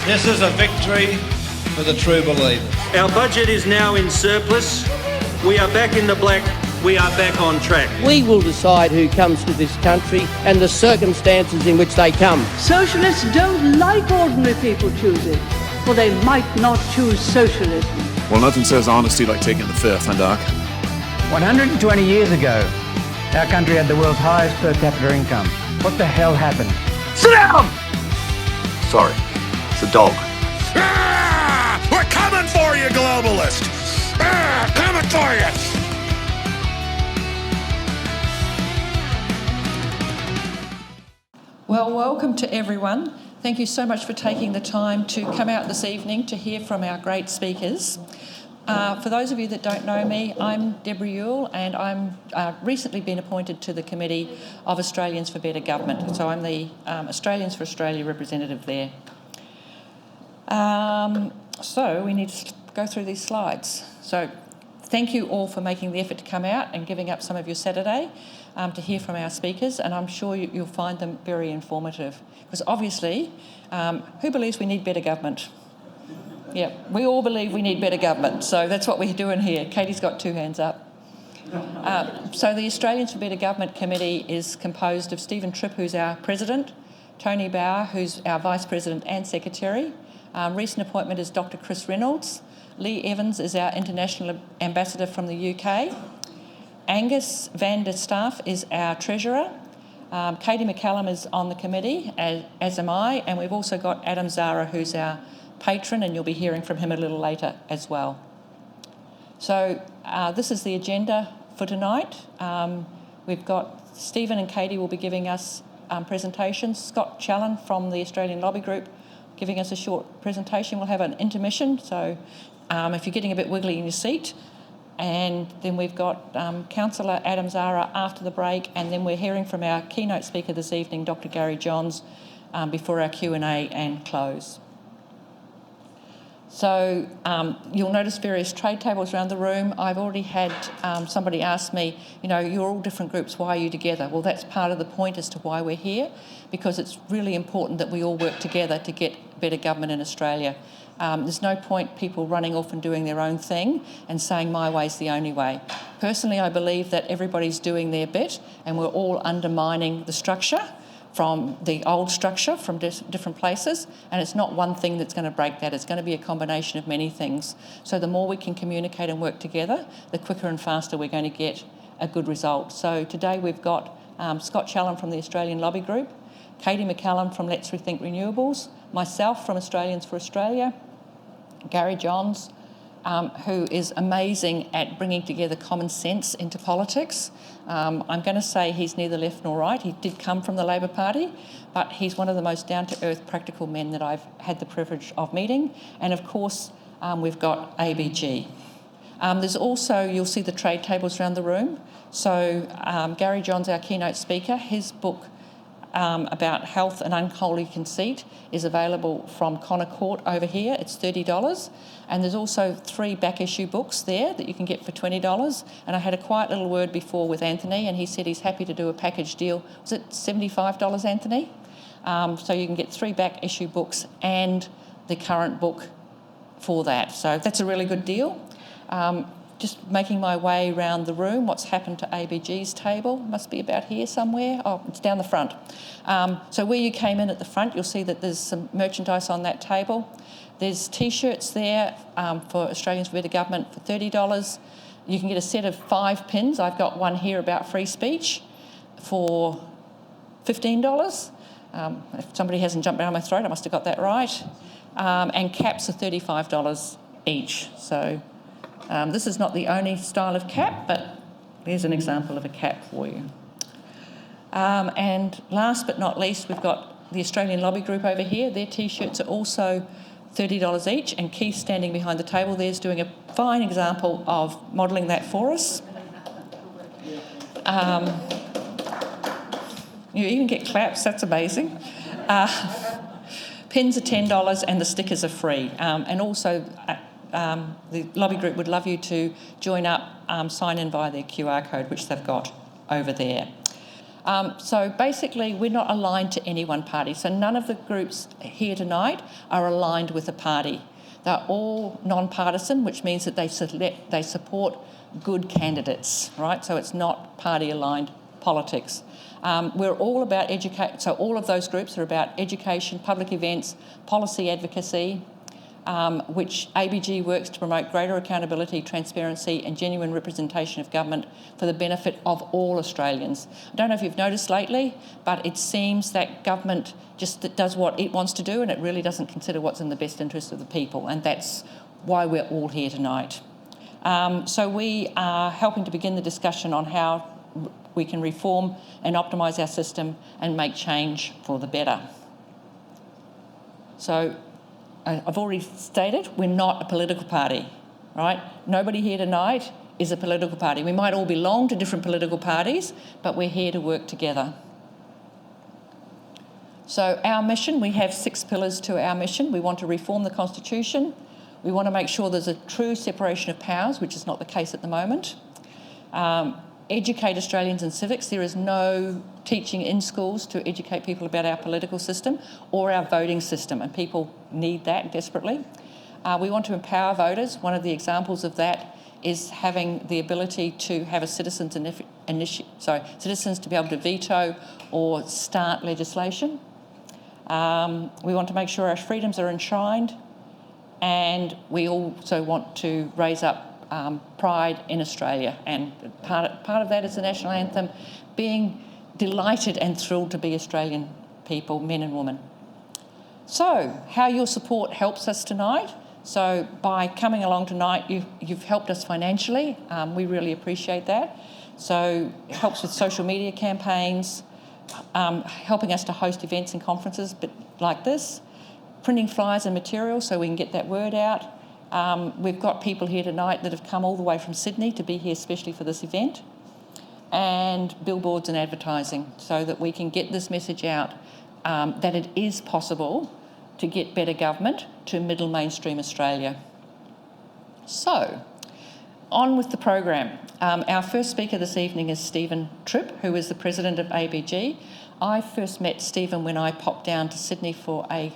This is a victory for the true believers. Our budget is now in surplus. We are back in the black. We are back on track. We will decide who comes to this country and the circumstances in which they come. Socialists don't like ordinary people choosing, for they might not choose socialism. Well, nothing says honesty like taking the fifth, huh, Doc? 120 years ago, our country had the world's highest per capita income. What the hell happened? Sit down! Sorry, it's a dog. Ah, we're coming for you, globalist! Ah, coming for you! Well, welcome to everyone. Thank you so much for taking the time to come out this evening to hear from our great speakers. For those of you that don't know me, I'm Deborah Ewell and I'm recently been appointed to the Committee of Australians for Better Government. So I'm the Australians for Australia representative there. So we need to go through these slides. So thank you all for making the effort to come out and giving up some of your Saturday to hear from our speakers, and I'm sure you'll find them very informative. Because obviously, who believes we need better government? Yeah, we all believe we need better government, so that's what we're doing here. Katy's got two hands up. So the Australians for Better Government Committee is composed of Stephen Tripp, who's our President, Tony Bauer, who's our Vice President and Secretary. Recent appointment is Dr Chris Reynolds. Lee Evans is our International Ambassador from the UK. Angus van der Staff is our Treasurer. Katy McCallum is on the committee, as am I, and we've also got Adam Zahra, who's our patron, and you'll be hearing from him a little later as well. So this is the agenda for tonight. We've got Stephen and Katy will be giving us presentations. Scott Challen from the Australian Lobby Group giving us a short presentation. We'll have an intermission, so if you're getting a bit wiggly in your seat. And then we've got Councillor Adam Zahra after the break, and then we're hearing from our keynote speaker this evening, Dr Gary Johns, before our Q&A and close. So you'll notice various trade tables around the room. I've already had somebody ask me, you know, you're all different groups, why are you together? Well, that's part of the point as to why we're here, because it's really important that we all work together to get better government in Australia. There's no point people running off and doing their own thing and saying my way's the only way. Personally, I believe that everybody's doing their bit and we're all undermining the structure from the old structure from different places, and it's not one thing that's going to break that. It's going to be a combination of many things. So the more we can communicate and work together, the quicker and faster we're going to get a good result. So today we've got Scott Challen from the Australian Lobby Group, Katy McCallum from Let's Rethink Renewables, myself from Australians for Australia, Gary Johns, who is amazing at bringing together common sense into politics. I'm going to say he's neither left nor right. He did come from the Labor Party, but he's one of the most down-to-earth, practical men that I've had the privilege of meeting. And of course, we've got ABG. There's also, you'll see the trade tables around the room. So Gary Johns, our keynote speaker, his book about health and unholy conceit is available from Connor Court over here. It's $30. And there's also 3 back issue books there that you can get for $20. And I had a quiet little word before with Anthony, and he said he's happy to do a package deal. Was it $75, Anthony? So you can get 3 back issue books and the current book for that. So that's a really good deal. Just making my way around the room, what's happened to ABG's table? Must be about here somewhere. Oh, it's down the front. So where you came in at the front, you'll see that there's some merchandise on that table. There's T-shirts there for Australians for Better Government for $30. You can get a set of 5 pins. I've got one here about free speech for $15. If somebody hasn't jumped down my throat, I must have got that right. And caps are $35 each. So this is not the only style of cap, but there's an example of a cap for you. And last but not least, we've got the Australian Lobby Group over here. Their T-shirts are also $30 each, and Keith, standing behind the table there, is doing a fine example of modelling that for us. You even get claps, that's amazing. Pins are $10 and the stickers are free. And also, the lobby group would love you to join up, sign in via their QR code, which they've got over there. So basically, we're not aligned to any one party. So none of the groups here tonight are aligned with a party. They're all non-partisan, which means that they support good candidates, right? So it's not party-aligned politics. We're all about education. So all of those groups are about education, public events, policy advocacy, which ABG works to promote greater accountability, transparency and genuine representation of government for the benefit of all Australians. I don't know if you've noticed lately, but it seems that government just does what it wants to do and it really doesn't consider what's in the best interest of the people, and that's why we're all here tonight. So we are helping to begin the discussion on how we can reform and optimise our system and make change for the better. So I've already stated, we're not a political party, right? Nobody here tonight is a political party. We might all belong to different political parties, but we're here to work together. So our mission, we have 6 pillars to our mission. We want to reform the Constitution. We want to make sure there's a true separation of powers, which is not the case at the moment. Educate Australians in civics. There is no teaching in schools to educate people about our political system or our voting system, and people need that desperately. We want to empower voters. One of the examples of that is having the ability to have a citizens to be able to veto or start legislation. We want to make sure our freedoms are enshrined, and we also want to raise up pride in Australia, and part of that is the national anthem, being delighted and thrilled to be Australian people, men and women. So, how your support helps us tonight. So, by coming along tonight, you've helped us financially. We really appreciate that. So, it helps with social media campaigns, helping us to host events and conferences like this, printing flyers and materials so we can get that word out. We've got people here tonight that have come all the way from Sydney to be here especially for this event, and billboards and advertising so that we can get this message out that it is possible to get better government to middle mainstream Australia. So, on with the program. Our first speaker this evening is Stephen Tripp, who is the president of ABG. I first met Stephen when I popped down to Sydney for a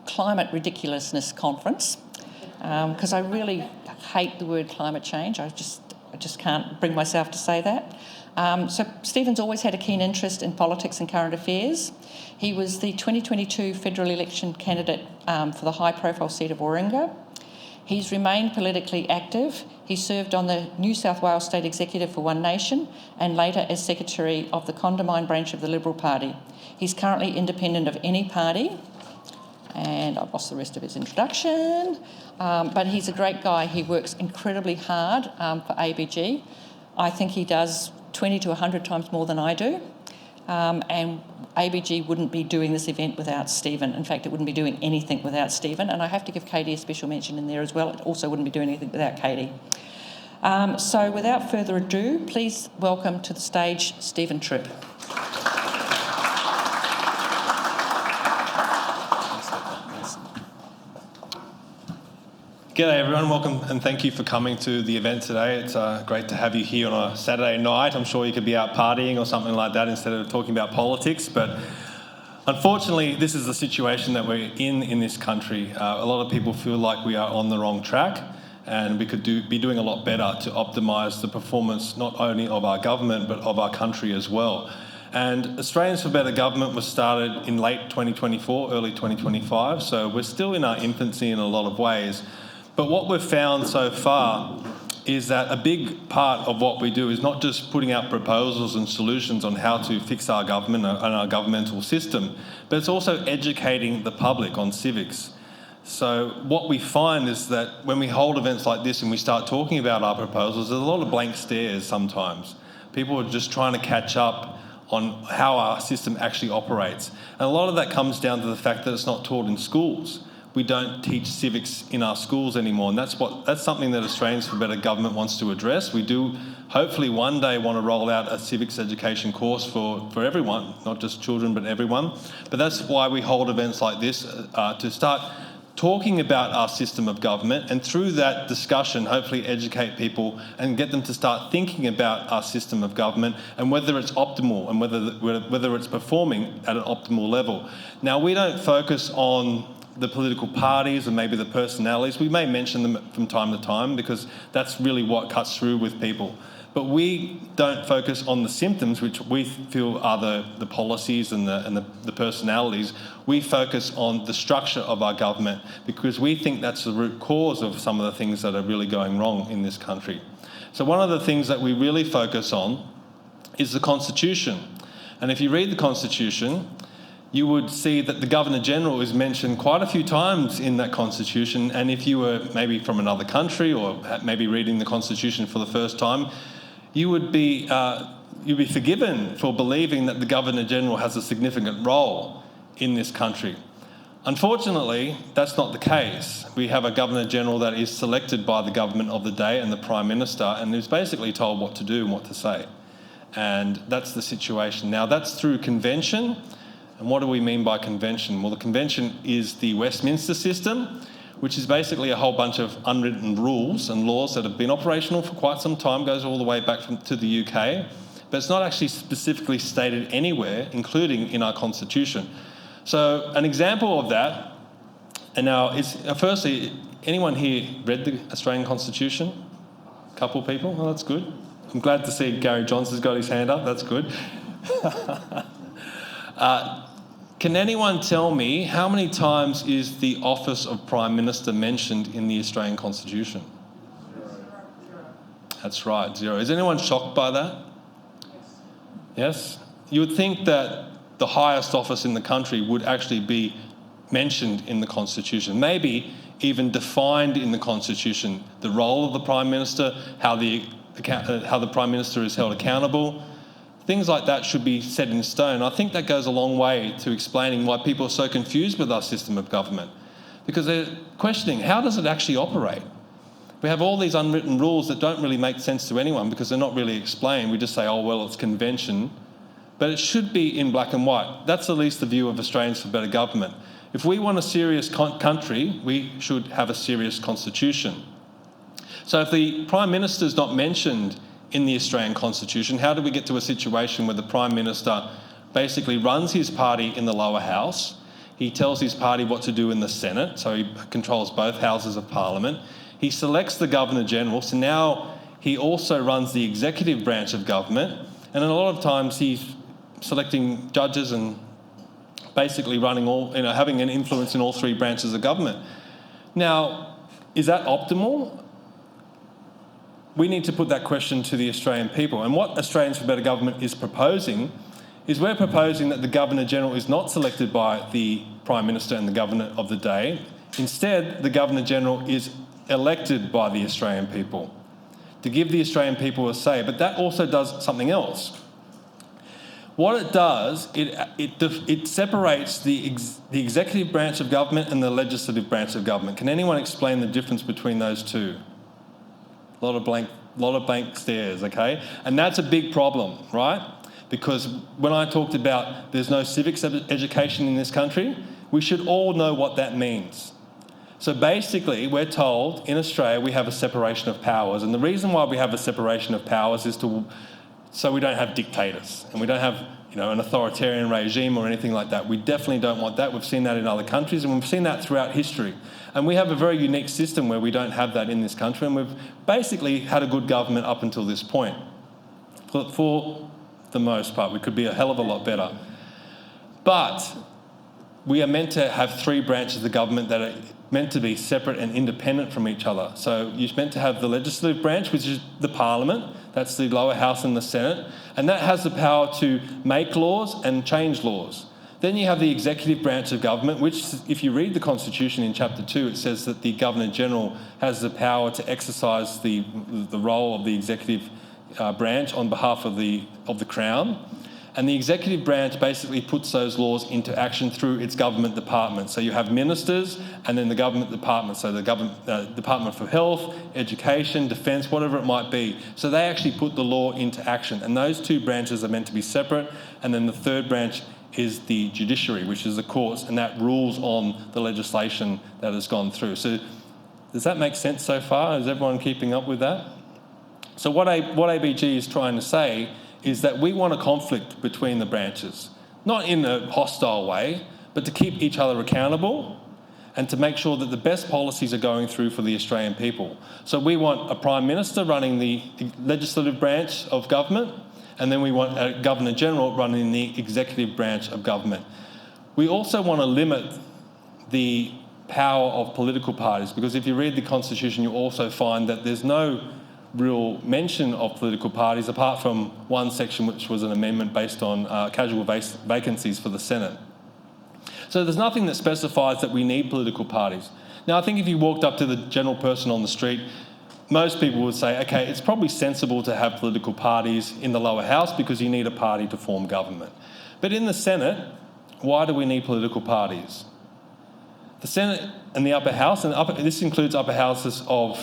climate ridiculousness conference, because I really hate the word climate change. I just can't bring myself to say that. So Stephen's always had a keen interest in politics and current affairs. He was the 2022 federal election candidate for the high-profile seat of Warringah. He's remained politically active. He served on the New South Wales State Executive for One Nation and later as Secretary of the Condamine branch of the Liberal Party. He's currently independent of any party, and I've lost the rest of his introduction, but he's a great guy. He works incredibly hard for ABG. I think he does 20 to 100 times more than I do, and ABG wouldn't be doing this event without Stephen. In fact, it wouldn't be doing anything without Stephen, and I have to give Katy a special mention in there as well. It also wouldn't be doing anything without Katy. So without further ado, please welcome to the stage Stephen Tripp. G'day everyone, welcome and thank you for coming to the event today. It's great to have you here on a Saturday night. I'm sure you could be out partying or something like that instead of talking about politics, but unfortunately this is the situation that we're in this country. A lot of people feel like we are on the wrong track and we could be doing a lot better to optimise the performance not only of our government but of our country as well. And Australians for Better Government was started in late 2024, early 2025, so we're still in our infancy in a lot of ways. But what we've found so far is that a big part of what we do is not just putting out proposals and solutions on how to fix our government and our governmental system, but it's also educating the public on civics. So what we find is that when we hold events like this and we start talking about our proposals, there's a lot of blank stares sometimes. People are just trying to catch up on how our system actually operates. And a lot of that comes down to the fact that it's not taught in schools. We don't teach civics in our schools anymore, and that's something that Australians for Better Government wants to address. We do hopefully one day want to roll out a civics education course for everyone, not just children but everyone. But that's why we hold events like this, to start talking about our system of government, and through that discussion, hopefully educate people and get them to start thinking about our system of government and whether it's optimal and whether it's performing at an optimal level. Now, we don't focus on the political parties and maybe the personalities. We may mention them from time to time because that's really what cuts through with people. But we don't focus on the symptoms, which we feel are the policies and the personalities. We focus on the structure of our government because we think that's the root cause of some of the things that are really going wrong in this country. So one of the things that we really focus on is the Constitution. And if you read the Constitution, you would see that the Governor-General is mentioned quite a few times in that Constitution. And if you were maybe from another country or maybe reading the Constitution for the first time, you'd be forgiven for believing that the Governor-General has a significant role in this country. Unfortunately, that's not the case. We have a Governor-General that is selected by the government of the day and the Prime Minister and is basically told what to do and what to say. And that's the situation. Now, that's through convention. And what do we mean by convention? Well, the convention is the Westminster system, which is basically a whole bunch of unwritten rules and laws that have been operational for quite some time, goes all the way back to the UK, but it's not actually specifically stated anywhere, including in our Constitution. So an example of that, and now is, firstly, anyone here read the Australian Constitution? A couple of people? Oh, that's good. I'm glad to see Gary Johnson's got his hand up, that's good. Can anyone tell me how many times is the office of Prime Minister mentioned in the Australian Constitution? 0. That's right, 0. Is anyone shocked by that? Yes? You would think that the highest office in the country would actually be mentioned in the Constitution, maybe even defined in the Constitution, the role of the Prime Minister, how the Prime Minister is held accountable. Things like that should be set in stone. I think that goes a long way to explaining why people are so confused with our system of government, because they're questioning, how does it actually operate? We have all these unwritten rules that don't really make sense to anyone because they're not really explained. We just say, oh, well, it's convention. But it should be in black and white. That's at least the view of Australians for Better Government. If we want a serious country, we should have a serious constitution. So if the Prime Minister is not mentioned in the Australian Constitution, how do we get to a situation where the Prime Minister basically runs his party in the lower house, he tells his party what to do in the Senate, so he controls both houses of Parliament, he selects the Governor-General, so now he also runs the executive branch of government, and a lot of times he's selecting judges and basically running having an influence in all 3 branches of government. Now, is that optimal? We need to put that question to the Australian people. And what Australians for Better Government is proposing is we're proposing that the Governor-General is not selected by the Prime Minister and the Governor of the day. Instead, the Governor-General is elected by the Australian people to give the Australian people a say. But that also does something else. What it does, it separates the executive branch of government and the legislative branch of government. Can anyone explain the difference between those two? A lot of blank stares, okay? And that's a big problem, right? Because when I talked about there's no civics education in this country, we should all know what that means. So basically, we're told in Australia we have a separation of powers. And the reason why we have a separation of powers is so we don't have dictators and we don't have an authoritarian regime or anything like that. We definitely don't want that. We've seen that in other countries and we've seen that throughout history. And we have a very unique system where we don't have that in this country, and we've basically had a good government up until this point. For the most part, we could be a hell of a lot better. But we are meant to have 3 branches of government that are meant to be separate and independent from each other. So you're meant to have the legislative branch, which is the Parliament, that's the lower house and the Senate, and that has the power to make laws and change laws. Then you have the executive branch of government, which, if you read the Constitution in Chapter 2, it says that the Governor-General has the power to exercise the role of the executive branch on behalf of the Crown. And the executive branch basically puts those laws into action through its government department. So you have ministers and then the government department. So the Department for Health, Education, Defence, whatever it might be. So they actually put the law into action. And those 2 branches are meant to be separate. And then the 3rd branch is the judiciary, which is the courts, and that rules on the legislation that has gone through. So does that make sense so far? Is everyone keeping up with that? So what ABG is trying to say is that we want a conflict between the branches, not in a hostile way, but to keep each other accountable and to make sure that the best policies are going through for the Australian people. So we want a Prime Minister running the legislative branch of government, and then we want a Governor-General running the executive branch of government. We also want to limit the power of political parties, because if you read the Constitution, you also find that there's no real mention of political parties apart from one section which was an amendment based on casual vacancies for the Senate. So there's nothing that specifies that we need political parties. Now, I think if you walked up to the general person on the street, most people would say, okay, it's probably sensible to have political parties in the lower house because you need a party to form government. But in the Senate, why do we need political parties? The Senate and the upper house, and this includes upper houses of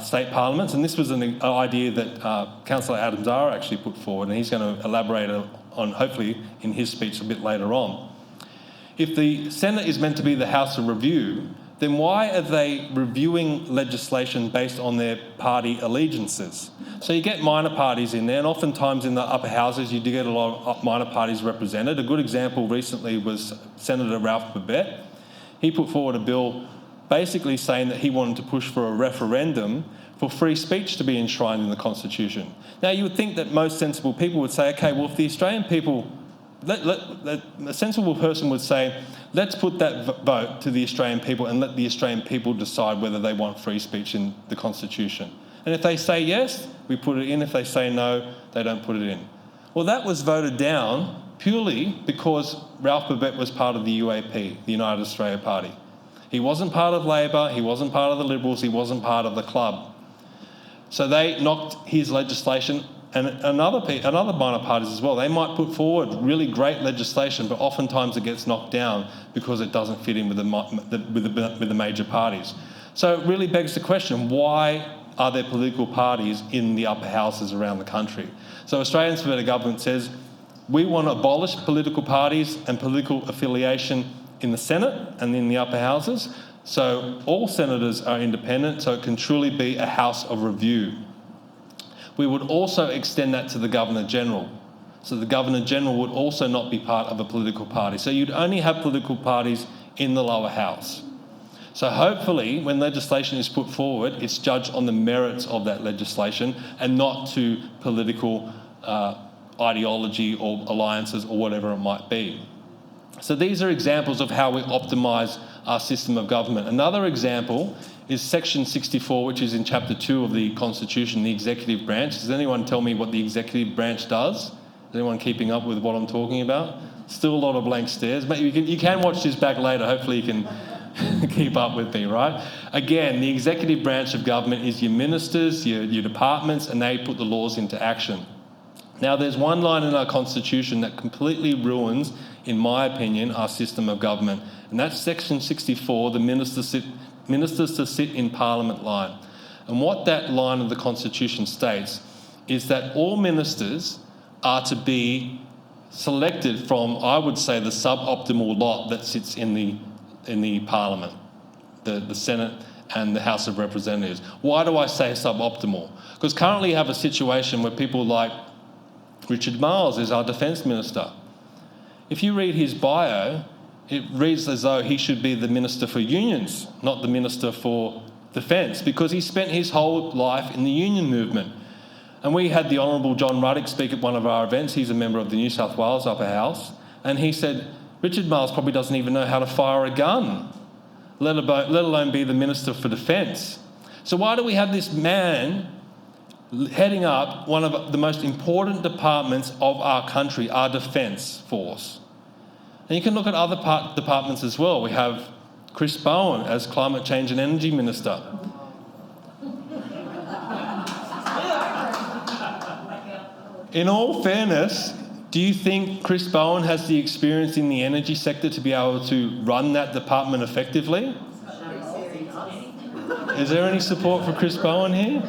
state parliaments, and this was an idea that Councillor Zahra actually put forward, and he's going to elaborate on, hopefully, in his speech a bit later on. If the Senate is meant to be the house of review, then why are they reviewing legislation based on their party allegiances? So you get minor parties in there, and oftentimes in the upper houses you do get a lot of minor parties represented. A good example recently was Senator Ralph Babet. He put forward a bill basically saying that he wanted to push for a referendum for free speech to be enshrined in the Constitution. Now, you would think that most sensible people would say, okay, well, if the Australian people, a sensible person would say, let's put that vote to the Australian people and let the Australian people decide whether they want free speech in the Constitution. And if they say yes, we put it in. If they say no, they don't put it in. Well, that was voted down purely because Ralph Babet was part of the UAP, the United Australia Party. He wasn't part of Labor, he wasn't part of the Liberals, he wasn't part of the club. So they knocked his legislation, and another minor parties as well. They might put forward really great legislation, but oftentimes it gets knocked down because it doesn't fit in with the major parties. So it really begs the question, why are there political parties in the upper houses around the country? So Australians for Better Government says, we want to abolish political parties and political affiliation in the Senate and in the upper houses, so all senators are independent, so it can truly be a house of review. We would also extend that to the Governor-General. So the Governor-General would also not be part of a political party. So you'd only have political parties in the lower house. So hopefully, when legislation is put forward, it's judged on the merits of that legislation and not to political ideology or alliances or whatever it might be. So these are examples of how we optimise our system of government. Another example is Section 64, which is in Chapter 2 of the Constitution, the executive branch. Does anyone tell me what the executive branch does? Is anyone keeping up with what I'm talking about? Still a lot of blank stares. But you can watch this back later. Hopefully you can keep up with me, right? Again, the executive branch of government is your ministers, your departments, and they put the laws into action. Now, there's one line in our Constitution that completely ruins, in my opinion, our system of government, and that's Section 64, the ministers to sit in Parliament line. And what that line of the Constitution states is that all ministers are to be selected from, I would say, the suboptimal lot that sits in the Parliament, the Senate and the House of Representatives. Why do I say suboptimal? Because currently you have a situation where people like Richard Marles is our Defence Minister. If you read his bio, it reads as though he should be the Minister for Unions, not the Minister for Defence, because he spent his whole life in the union movement. And we had the Honourable John Ruddock speak at one of our events. He's a member of the New South Wales Upper House. And he said, Richard Marles probably doesn't even know how to fire a gun, let alone be the Minister for Defence. So why do we have this man heading up one of the most important departments of our country, our Defence Force? And you can look at other departments as well. We have Chris Bowen as Climate Change and Energy Minister. In all fairness, do you think Chris Bowen has the experience in the energy sector to be able to run that department effectively? Is there any support for Chris Bowen here?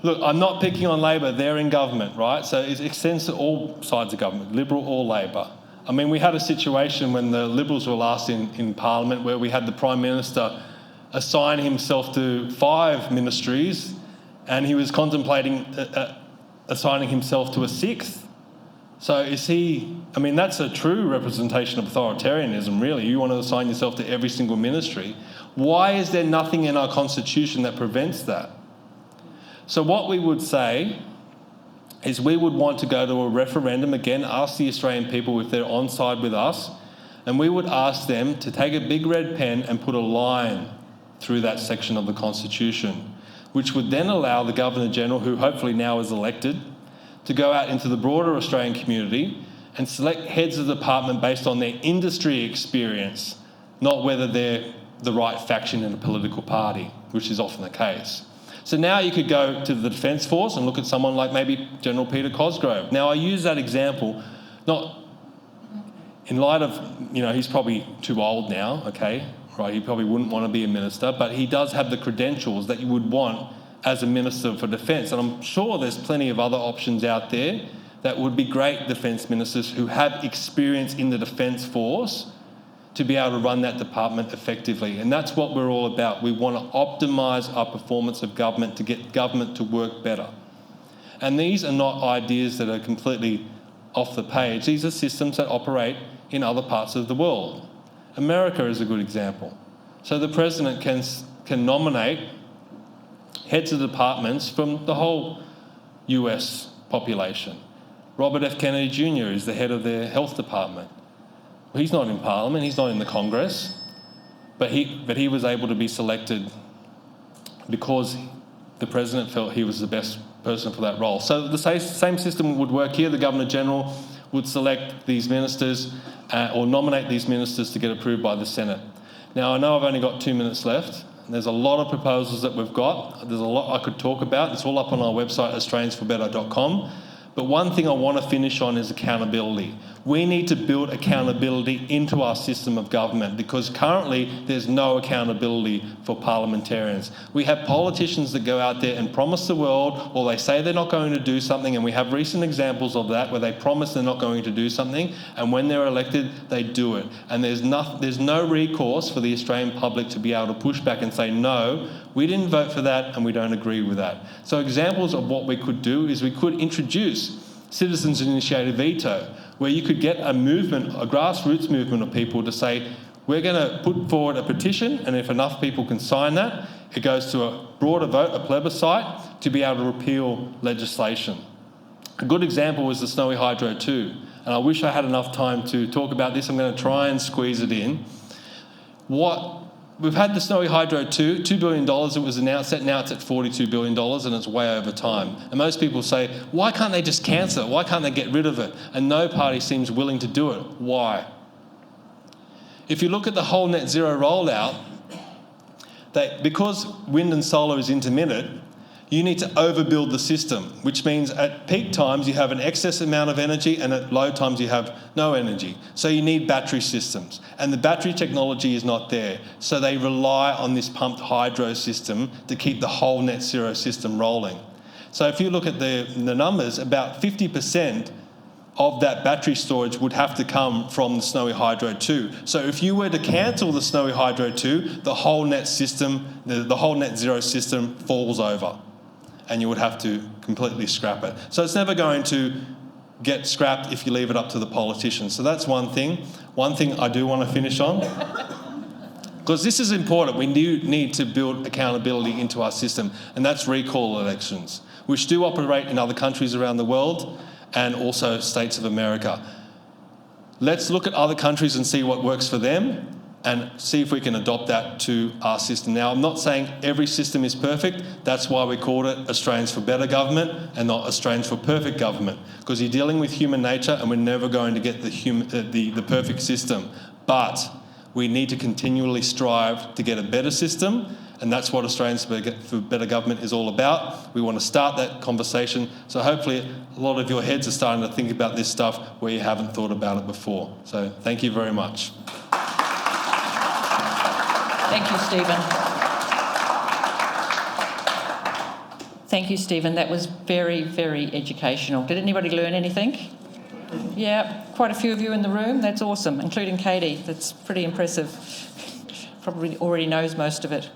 look, I'm not picking on Labor, they're in government, right? So it extends to all sides of government, Liberal or Labor. I mean, we had a situation when the Liberals were last in Parliament where we had the Prime Minister assign himself to 5 ministries and he was contemplating assigning himself to a 6th. So is he, I mean, that's a true representation of authoritarianism, really. You want to assign yourself to every single ministry. Why is there nothing in our constitution that prevents that? So what we would say is we would want to go to a referendum, again, ask the Australian people if they're on side with us, and we would ask them to take a big red pen and put a line through that section of the Constitution, which would then allow the Governor-General, who hopefully now is elected, to go out into the broader Australian community and select heads of department based on their industry experience, not whether they're the right faction in a political party, which is often the case. So now you could go to the Defence Force and look at someone like maybe General Peter Cosgrove. Now I use that example not in light of, he's probably too old now, okay, right, he probably wouldn't want to be a minister, but he does have the credentials that you would want as a Minister for Defence. And I'm sure there's plenty of other options out there that would be great Defence Ministers who have experience in the Defence Force to be able to run that department effectively. And that's what we're all about. We want to optimise our performance of government to get government to work better. And these are not ideas that are completely off the page. These are systems that operate in other parts of the world. America is a good example. So the President can nominate heads of departments from the whole US population. Robert F. Kennedy Jr. is the head of their health department. Well, he's not in Parliament, he's not in the Congress, but he was able to be selected because the President felt he was the best person for that role. So the same system would work here. The Governor-General would select these ministers or nominate these ministers to get approved by the Senate. Now, I know I've only got 2 minutes left. There's a lot of proposals that we've got. There's a lot I could talk about. It's all up on our website, australiansforbetter.com. But one thing I want to finish on is accountability. We need to build accountability into our system of government because currently there's no accountability for parliamentarians. We have politicians that go out there and promise the world, or they say they're not going to do something, and we have recent examples of that where they promise they're not going to do something, and when they're elected, they do it. And there's no recourse for the Australian public to be able to push back and say, no, we didn't vote for that and we don't agree with that. So examples of what we could do is we could introduce citizens initiated veto, where you could get a movement, a grassroots movement of people to say, we're going to put forward a petition, and if enough people can sign that, it goes to a broader vote, a plebiscite, to be able to repeal legislation. A good example was the Snowy Hydro 2, and I wish I had enough time to talk about this. I'm going to try and squeeze it in. We've had the Snowy Hydro 2, $2 billion it was announced at, now it's at $42 billion and it's way over time. And most people say, why can't they just cancel it? Why can't they get rid of it? And no party seems willing to do it. Why? If you look at the whole net zero rollout, because wind and solar is intermittent, you need to overbuild the system, which means at peak times you have an excess amount of energy and at low times you have no energy. So you need battery systems. And the battery technology is not there. So they rely on this pumped hydro system to keep the whole net zero system rolling. So if you look at the numbers, about 50% of that battery storage would have to come from the Snowy Hydro 2. So if you were to cancel the Snowy Hydro 2, the whole net system, the whole net zero system falls over, and you would have to completely scrap it. So it's never going to get scrapped if you leave it up to the politicians. So that's one thing. One thing I do want to finish on, because this is important. We do need to build accountability into our system, and that's recall elections, which do operate in other countries around the world and also states of America. Let's look at other countries and see what works for them and see if we can adopt that to our system. Now, I'm not saying every system is perfect. That's why we called it Australians for Better Government and not Australians for Perfect Government, because you're dealing with human nature and we're never going to get the perfect system. But we need to continually strive to get a better system, and that's what Australians for Better Government is all about. We want to start that conversation, so hopefully a lot of your heads are starting to think about this stuff where you haven't thought about it before. So thank you very much. Thank you, Stephen. Thank you, Stephen. That was very, very educational. Did anybody learn anything? Yeah, quite a few of you in the room. That's awesome, including Katy. That's pretty impressive. Probably already knows most of it.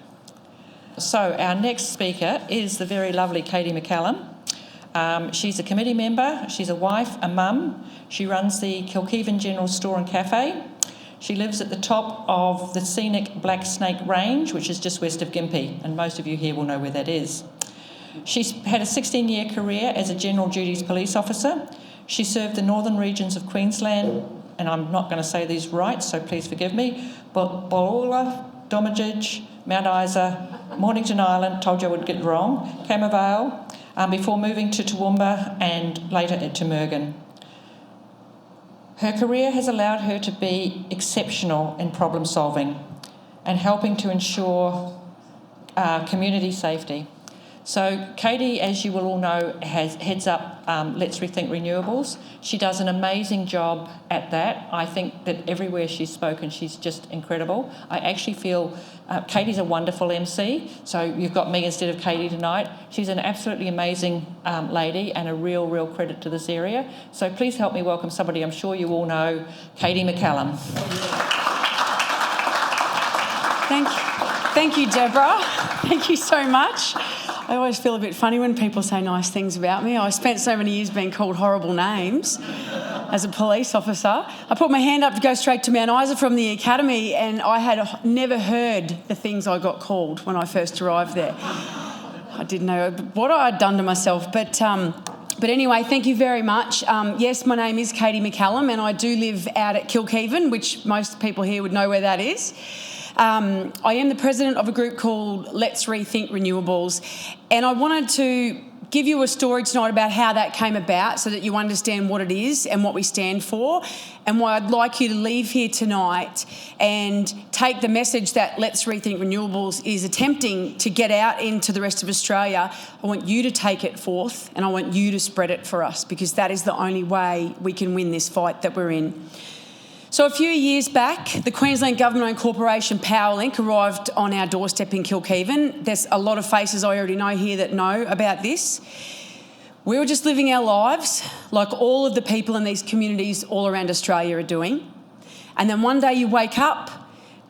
So our next speaker is the very lovely Katy McCallum. She's a committee member. She's a wife, a mum. She runs the Kilkeven General Store and Cafe. She lives at the top of the scenic Black Snake Range, which is just west of Gympie, and most of you here will know where that is. She's had a 16-year career as a general duties police officer. She served the northern regions of Queensland, and I'm not going to say these right, so please forgive me, but Balloola, Domagig, Mount Isa, Mornington Island, told you I would get it wrong, Cambervale, before moving to Toowoomba and later at Tumergan. Her career has allowed her to be exceptional in problem solving and helping to ensure community safety. So Katy, as you will all know, heads up Let's Rethink Renewables. She does an amazing job at that. I think that everywhere she's spoken, she's just incredible. I actually feel Katy's a wonderful MC, so you've got me instead of Katy tonight. She's an absolutely amazing lady and a real credit to this area. So please help me welcome somebody I'm sure you all know, Katy McCallum. Thank you, Deborah. Thank you so much. I always feel a bit funny when people say nice things about me. I spent so many years being called horrible names as a police officer. I put my hand up to go straight to Mount Isa from the academy, and I had never heard the things I got called when I first arrived there. I didn't know what I had done to myself, but anyway, thank you very much. Yes, my name is Katy McCallum, and I do live out at Kilkeven, which most people here would know where that is. I am the president of a group called Let's Rethink Renewables, and I wanted to give you a story tonight about how that came about so that you understand what it is and what we stand for, and why I'd like you to leave here tonight and take the message that Let's Rethink Renewables is attempting to get out into the rest of Australia. I want you to take it forth, and I want you to spread it for us, because that is the only way we can win this fight that we're in. So a few years back, the Queensland government-owned corporation Powerlink arrived on our doorstep in Kilkeven. There's a lot of faces I already know here that know about this. We were just living our lives like all of the people in these communities all around Australia are doing. And then one day you wake up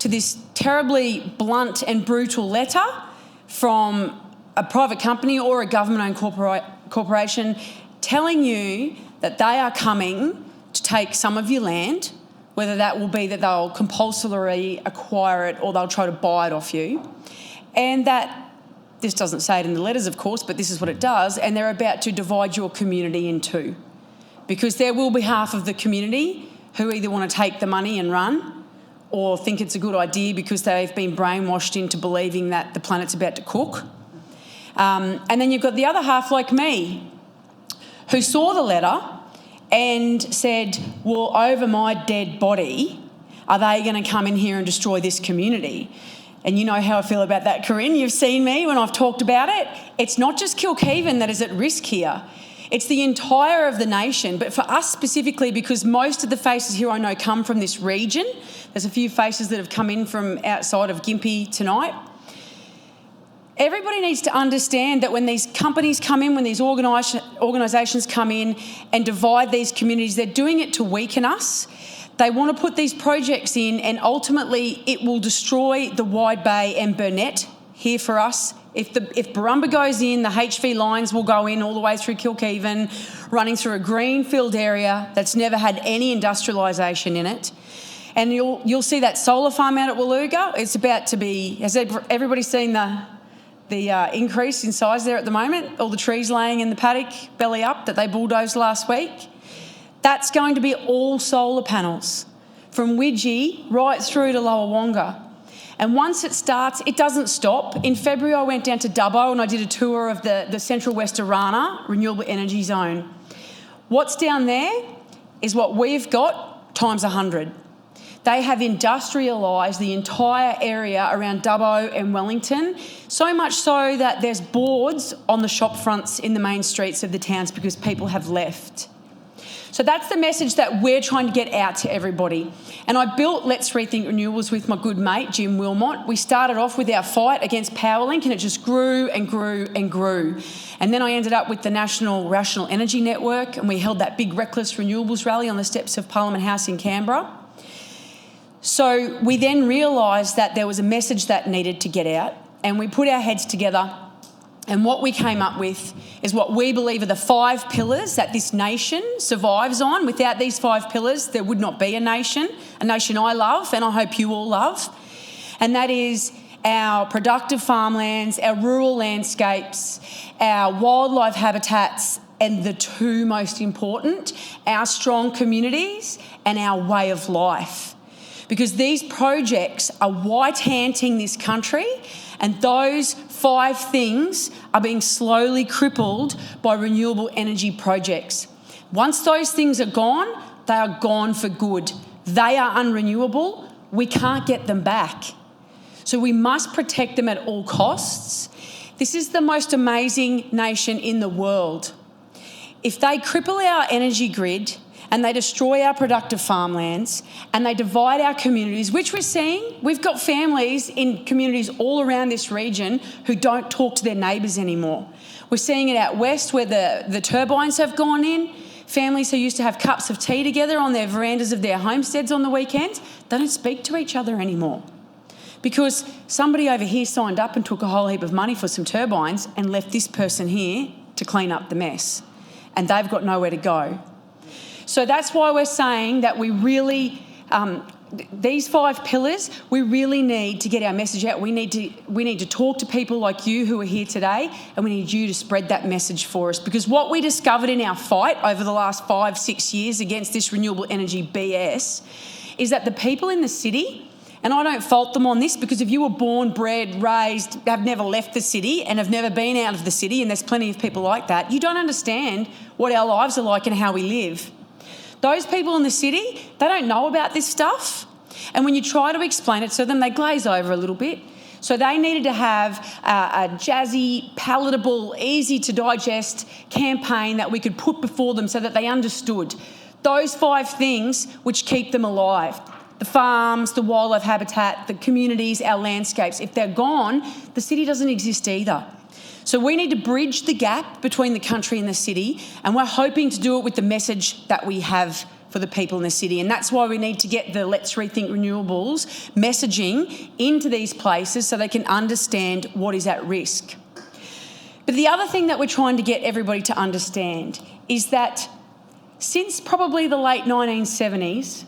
to this terribly blunt and brutal letter from a private company or a government-owned corporation telling you that they are coming to take some of your land, whether that will be that they'll compulsorily acquire it or they'll try to buy it off you. And that, this doesn't say it in the letters, of course, but this is what it does, and they're about to divide your community in two. Because there will be half of the community who either want to take the money and run, or think it's a good idea because they've been brainwashed into believing that the planet's about to cook. And then you've got the other half, like me, who saw the letter and said, well, over my dead body, are they going to come in here and destroy this community? And you know how I feel about that, Corinne. You've seen me when I've talked about it. It's not just Kilkeven that is at risk here. It's the entire of the nation. But for us specifically, because most of the faces here I know come from this region, there's a few faces that have come in from outside of Gympie tonight. Everybody needs to understand that when these companies come in, when these organisations come in and divide these communities, they're doing it to weaken us. They want to put these projects in, and ultimately it will destroy the Wide Bay and Burnett here for us. If Barumba goes in, the HV lines will go in all the way through Kilkeven, running through a greenfield area that's never had any industrialisation in it. And you'll see that solar farm out at Waluga. It's about to be, has everybody seen the increase in size there at the moment? All the trees laying in the paddock, belly up, that they bulldozed last week. That's going to be all solar panels from Widgie right through to Lower Wonga. And once it starts, it doesn't stop. In February, I went down to Dubbo and I did a tour of the Central West Arana Renewable Energy Zone. What's down there is what we've got times 100. They have industrialised the entire area around Dubbo and Wellington, so much so that there's boards on the shop fronts in the main streets of the towns because people have left. So that's the message that we're trying to get out to everybody. And I built Let's Rethink Renewables with my good mate, Jim Wilmot. We started off with our fight against Powerlink, and it just grew and grew and grew. And then I ended up with the National Rational Energy Network, and we held that big Reckless Renewables rally on the steps of Parliament House in Canberra. So we then realised that there was a message that needed to get out, and we put our heads together. And what we came up with is what we believe are the 5 pillars that this nation survives on. Without these 5 pillars, there would not be a nation I love and I hope you all love. And that is our productive farmlands, our rural landscapes, our wildlife habitats, and the 2 most important, our strong communities and our way of life. Because these projects are white-handing this country, and those 5 things are being slowly crippled by renewable energy projects. Once those things are gone, they are gone for good. They are unrenewable. We can't get them back. So we must protect them at all costs. This is the most amazing nation in the world. If they cripple our energy grid and they destroy our productive farmlands and they divide our communities, which we're seeing. We've got families in communities all around this region who don't talk to their neighbours anymore. We're seeing it out west where the turbines have gone in. Families who used to have cups of tea together on their verandas of their homesteads on the weekends, they don't speak to each other anymore because somebody over here signed up and took a whole heap of money for some turbines and left this person here to clean up the mess, and they've got nowhere to go. So that's why we're saying that we really, these 5 pillars, we really need to get our message out. We need to talk to people like you who are here today, and we need you to spread that message for us. Because what we discovered in our fight over the last 5-6 years against this renewable energy BS is that the people in the city, and I don't fault them on this, because if you were born, bred, raised, have never left the city and have never been out of the city, and there's plenty of people like that, you don't understand what our lives are like and how we live. Those people in the city, they don't know about this stuff. And when you try to explain it to them, they glaze over a little bit. So they needed to have a jazzy, palatable, easy to digest campaign that we could put before them so that they understood those 5 things which keep them alive. The farms, the wildlife habitat, the communities, our landscapes. If they're gone, the city doesn't exist either. So we need to bridge the gap between the country and the city, and we're hoping to do it with the message that we have for the people in the city. And that's why we need to get the Let's Rethink Renewables messaging into these places so they can understand what is at risk. But the other thing that we're trying to get everybody to understand is that since probably the late 1970s,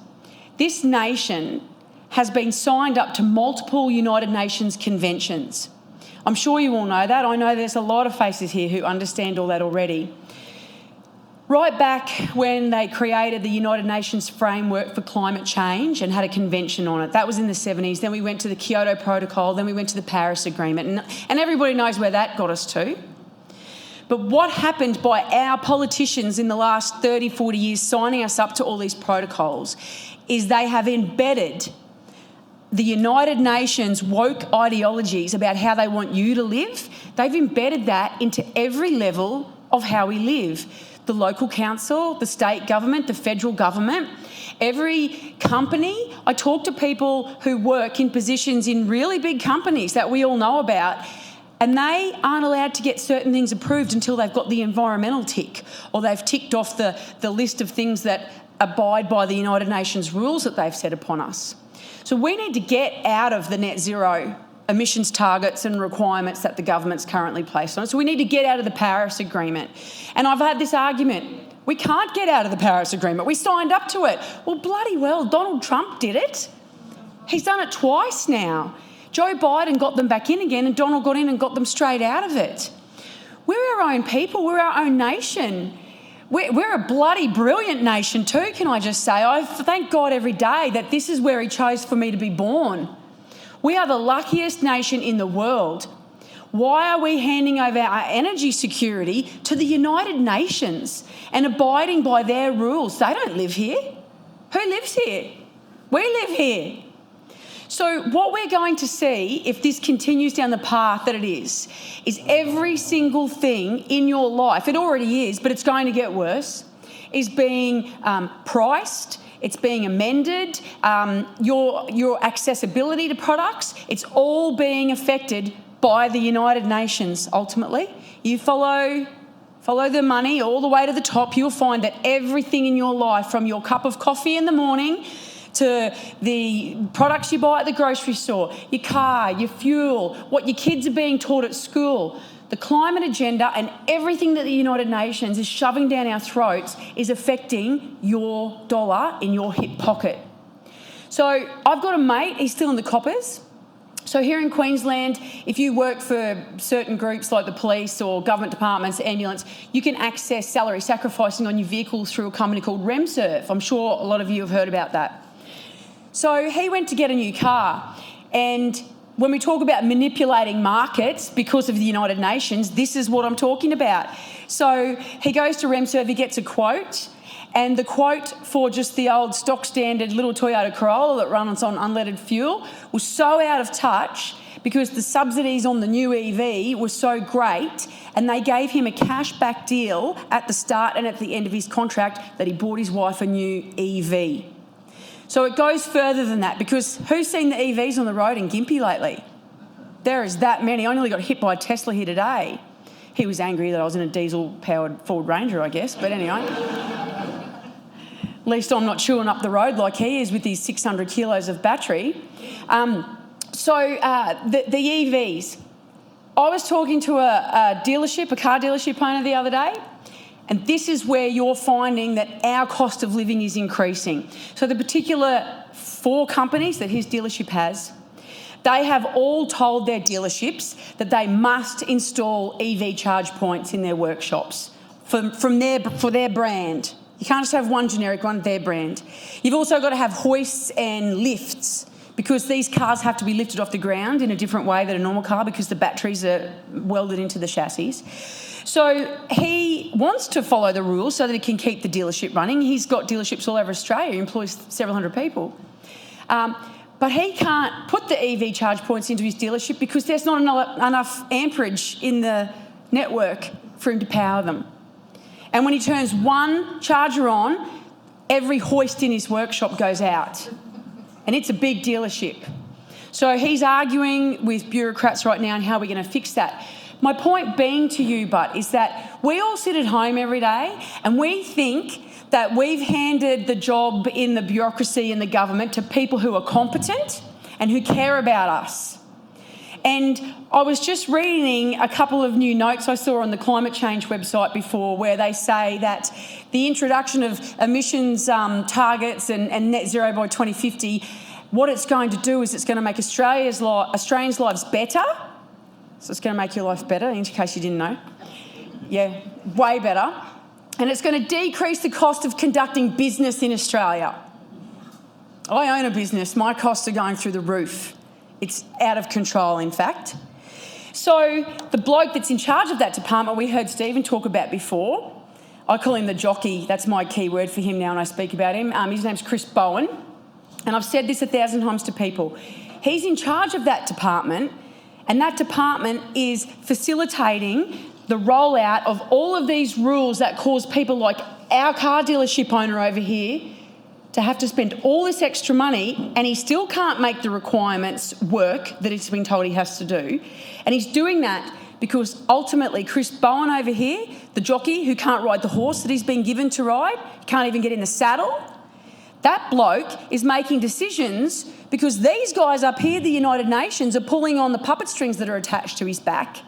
this nation has been signed up to multiple United Nations conventions. I'm sure you all know that. I know there's a lot of faces here who understand all that already. Right back when they created the United Nations Framework for Climate Change and had a convention on it, that was in the 70s. Then we went to the Kyoto Protocol, then we went to the Paris Agreement, and everybody knows where that got us to. But what happened by our politicians in the last 30, 40 years signing us up to all these protocols is they have embedded the United Nations woke ideologies about how they want you to live. They've embedded that into every level of how we live. The local council, the state government, the federal government, every company. I talk to people who work in positions in really big companies that we all know about, and they aren't allowed to get certain things approved until they've got the environmental tick, or they've ticked off the list of things that abide by the United Nations rules that they've set upon us. So we need to get out of the net zero emissions targets and requirements that the government's currently placed on it. So we need to get out of the Paris Agreement. And I've had this argument, we can't get out of the Paris Agreement. We signed up to it. Well, bloody well, Donald Trump did it. He's done it twice now. Joe Biden got them back in again and Donald got in and got them straight out of it. We're our own people. We're our own nation. We're a bloody brilliant nation too, can I just say. I thank God every day that this is where he chose for me to be born. We are the luckiest nation in the world. Why are we handing over our energy security to the United Nations and abiding by their rules? They don't live here. Who lives here? We live here. So what we're going to see, if this continues down the path that it is every single thing in your life, it already is, but it's going to get worse, is being priced. It's being amended. Your accessibility to products, it's all being affected by the United Nations, ultimately. You follow the money all the way to the top, you'll find that everything in your life, from your cup of coffee in the morning to the products you buy at the grocery store, your car, your fuel, what your kids are being taught at school, the climate agenda and everything that the United Nations is shoving down our throats is affecting your dollar in your hip pocket. So I've got a mate, he's still in the coppers. So here in Queensland, if you work for certain groups like the police or government departments, ambulance, you can access salary sacrificing on your vehicle through a company called RemServe. I'm sure a lot of you have heard about that. So he went to get a new car, and when we talk about manipulating markets because of the United Nations, this is what I'm talking about. So he goes to RemServe, he gets a quote, and the quote for just the old stock standard little Toyota Corolla that runs on unleaded fuel was so out of touch because the subsidies on the new EV were so great, and they gave him a cashback deal at the start and at the end of his contract that he bought his wife a new EV. So it goes further than that, because who's seen the EVs on the road in Gympie lately? There is that many. I nearly got hit by a Tesla here today. He was angry that I was in a diesel-powered Ford Ranger, I guess, but anyway. At least I'm not chewing up the road like he is with his 600 kilos of battery. The EVs. I was talking to a car dealership owner the other day, and this is where you're finding that our cost of living is increasing. So the particular 4 companies that his dealership has, they have all told their dealerships that they must install EV charge points in their workshops for their brand. You can't just have one generic one, their brand. You've also got to have hoists and lifts, because these cars have to be lifted off the ground in a different way than a normal car because the batteries are welded into the chassis. So he wants to follow the rules so that he can keep the dealership running. He's got dealerships all over Australia. He employs several hundred people. But he can't put the EV charge points into his dealership because there's not enough amperage in the network for him to power them. And when he turns one charger on, every hoist in his workshop goes out. And it's a big dealership. So he's arguing with bureaucrats right now on how we're going to fix that. My point being to you, but, is that we all sit at home every day and we think that we've handed the job in the bureaucracy and the government to people who are competent and who care about us. And I was just reading a couple of new notes I saw on the climate change website before, where they say that the introduction of emissions targets and net zero by 2050, what it's going to do is it's going to make Australians' lives better. So it's going to make your life better, in case you didn't know. Yeah, way better. And it's going to decrease the cost of conducting business in Australia. I own a business. My costs are going through the roof. It's out of control, in fact. So the bloke that's in charge of that department, we heard Stephen talk about before. I call him the jockey. That's my key word for him now when I speak about him. His name's Chris Bowen. And I've said this 1,000 times to people. He's in charge of that department, and that department is facilitating the rollout of all of these rules that cause people like our car dealership owner over here to have to spend all this extra money, and he still can't make the requirements work that he's been told he has to do. And he's doing that because ultimately Chris Bowen over here, the jockey who can't ride the horse that he's been given to ride, he can't even get in the saddle, that bloke is making decisions because these guys up here, the United Nations, are pulling on the puppet strings that are attached to his back.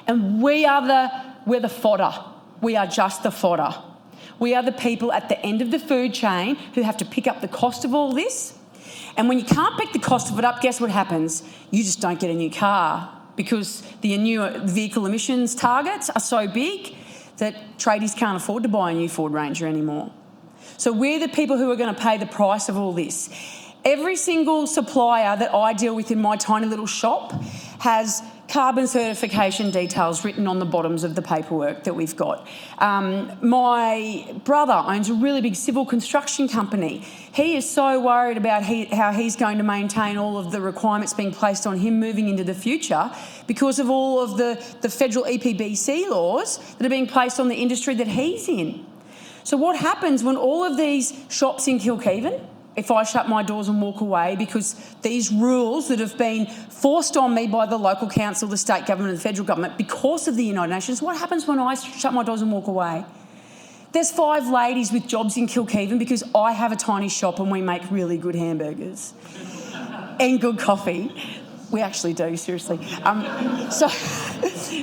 And we're the fodder. We are just the fodder. We are the people at the end of the food chain who have to pick up the cost of all this. And when you can't pick the cost of it up, guess what happens? You just don't get a new car because the new vehicle emissions targets are so big that tradies can't afford to buy a new Ford Ranger anymore. So we're the people who are going to pay the price of all this. Every single supplier that I deal with in my tiny little shop has carbon certification details written on the bottoms of the paperwork that we've got. My brother owns a really big civil construction company. He is so worried about how he's going to maintain all of the requirements being placed on him moving into the future because of all of the federal EPBC laws that are being placed on the industry that he's in. So what happens when all of these shops in Kilkeven, if I shut my doors and walk away because these rules that have been forced on me by the local council, the state government and the federal government because of the United Nations, what happens when I shut my doors and walk away? There's 5 ladies with jobs in Kilkeven because I have a tiny shop and we make really good hamburgers and good coffee. We actually do, seriously. So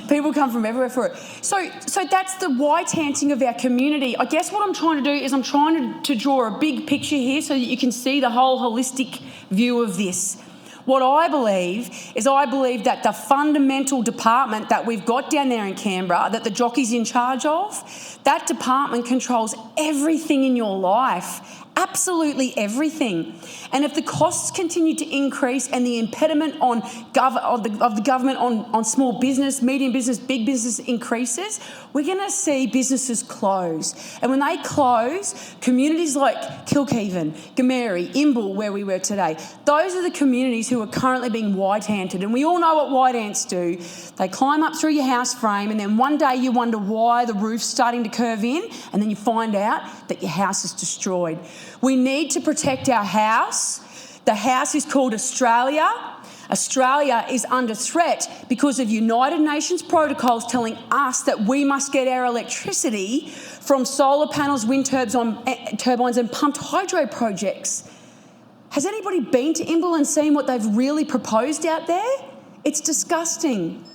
people come from everywhere for it. So that's the white-handing of our community. I guess what I'm trying to do is I'm trying to draw a big picture here so that you can see the whole holistic view of this. What I believe that the fundamental department that we've got down there in Canberra, that the jockey's in charge of, that department controls everything in your life. Absolutely everything. And if the costs continue to increase and the impediment of the government on small business, medium business, big business increases, we're going to see businesses close. And when they close, communities like Kilkeven, Gameri, Imbil, where we were today, those are the communities who are currently being white-handed. And we all know what white ants do. They climb up through your house frame and then one day you wonder why the roof's starting to curve in and then you find out that your house is destroyed. We need to protect our house. The house is called Australia. Australia is under threat because of United Nations protocols telling us that we must get our electricity from solar panels, wind turbines and pumped hydro projects. Has anybody been to Imbil and seen what they've really proposed out there? It's disgusting.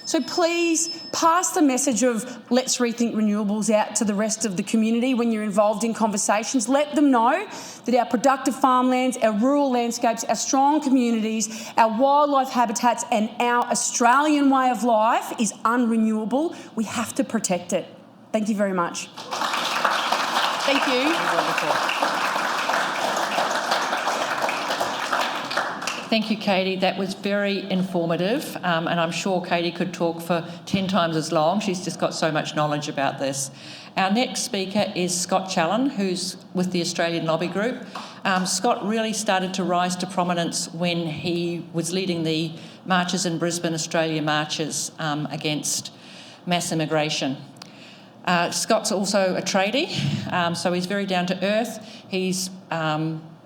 So please pass the message of let's rethink renewables out to the rest of the community when you're involved in conversations. Let them know that our productive farmlands, our rural landscapes, our strong communities, our wildlife habitats and our Australian way of life is unrenewable. We have to protect it. Thank you very much. Thank you. Thank you, Katy. That was very informative, and I'm sure Katy could talk for 10 times as long. She's just got so much knowledge about this. Our next speaker is Scott Challen, who's with the Australian Lobby Group. Scott really started to rise to prominence when he was leading the marches in Brisbane, Australia marches against mass immigration. Scott's also a tradie, so he's very down to earth. He's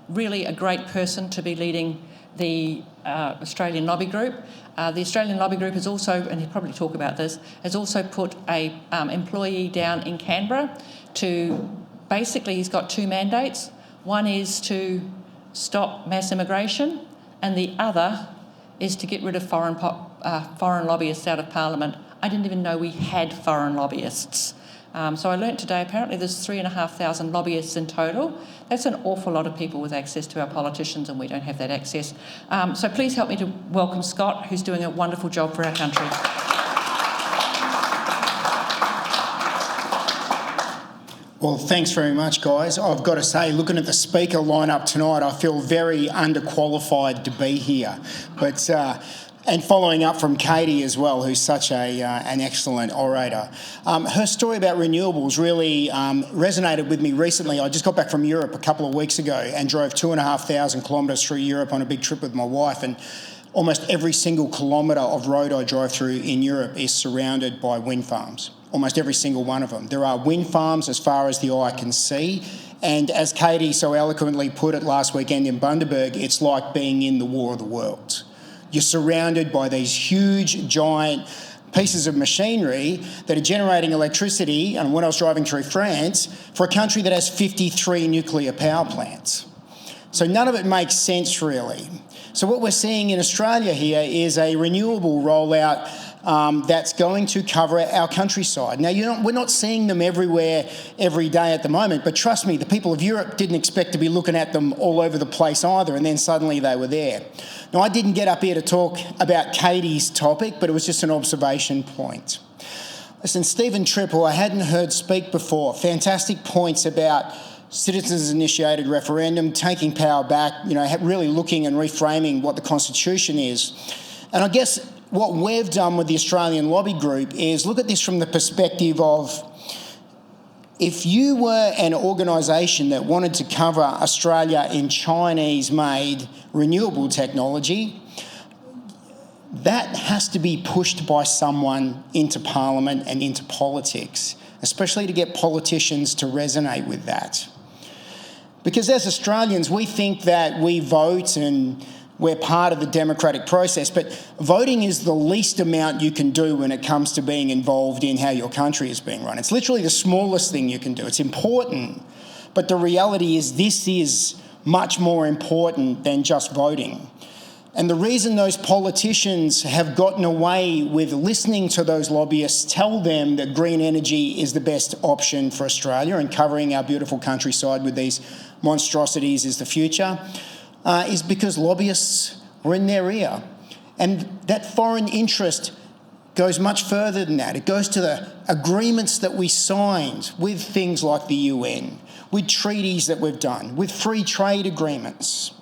really a great person to be leading the Australian Lobby Group. The Australian Lobby Group has also, and he'll probably talk about this, has also put a employee down in Canberra to, basically he's got 2 mandates. One is to stop mass immigration and the other is to get rid of foreign lobbyists out of Parliament. I didn't even know we had foreign lobbyists. So I learnt today apparently there's 3,500 lobbyists in total. That's an awful lot of people with access to our politicians and we don't have that access. So please help me to welcome Scott, who's doing a wonderful job for our country. Well, thanks very much, guys. I've got to say, looking at the speaker lineup tonight, I feel very underqualified to be here. But and following up from Katy as well, who's such an excellent orator. Her story about renewables really resonated with me recently. I just got back from Europe a couple of weeks ago and drove 2,500 kilometres through Europe on a big trip with my wife, and almost every single kilometre of road I drive through in Europe is surrounded by wind farms. Almost every single one of them. There are wind farms as far as the eye can see, and as Katy so eloquently put it last weekend in Bundaberg, it's like being in the War of the Worlds. You're surrounded by these huge, giant pieces of machinery that are generating electricity, and when I was driving through France, for a country that has 53 nuclear power plants. So none of it makes sense, really. So what we're seeing in Australia here is a renewable rollout that's going to cover our countryside. Now, we're not seeing them everywhere every day at the moment, but trust me, the people of Europe didn't expect to be looking at them all over the place either, and then suddenly they were there. Now, I didn't get up here to talk about Katy's topic, but it was just an observation point. Listen, Stephen Tripp, who I hadn't heard speak before, fantastic points about citizens-initiated referendum, taking power back, really looking and reframing what the Constitution is. And I guess what we've done with the Australian Lobby Group is look at this from the perspective of, if you were an organisation that wanted to cover Australia in Chinese-made renewable technology, that has to be pushed by someone into Parliament and into politics. especially to get politicians to resonate with that. Because as Australians, we think that we vote and we're part of the democratic process, but voting is the least amount you can do when it comes to being involved in how your country is being run. It's literally the smallest thing you can do. It's important, but the reality is this is much more important than just voting. And the reason those politicians have gotten away with listening to those lobbyists tell them that green energy is the best option for Australia and covering our beautiful countryside with these monstrosities is the future, is because lobbyists are in their ear. And that foreign interest goes much further than that. It goes to the agreements that we signed with things like the UN, with treaties that we've done, with free trade agreements.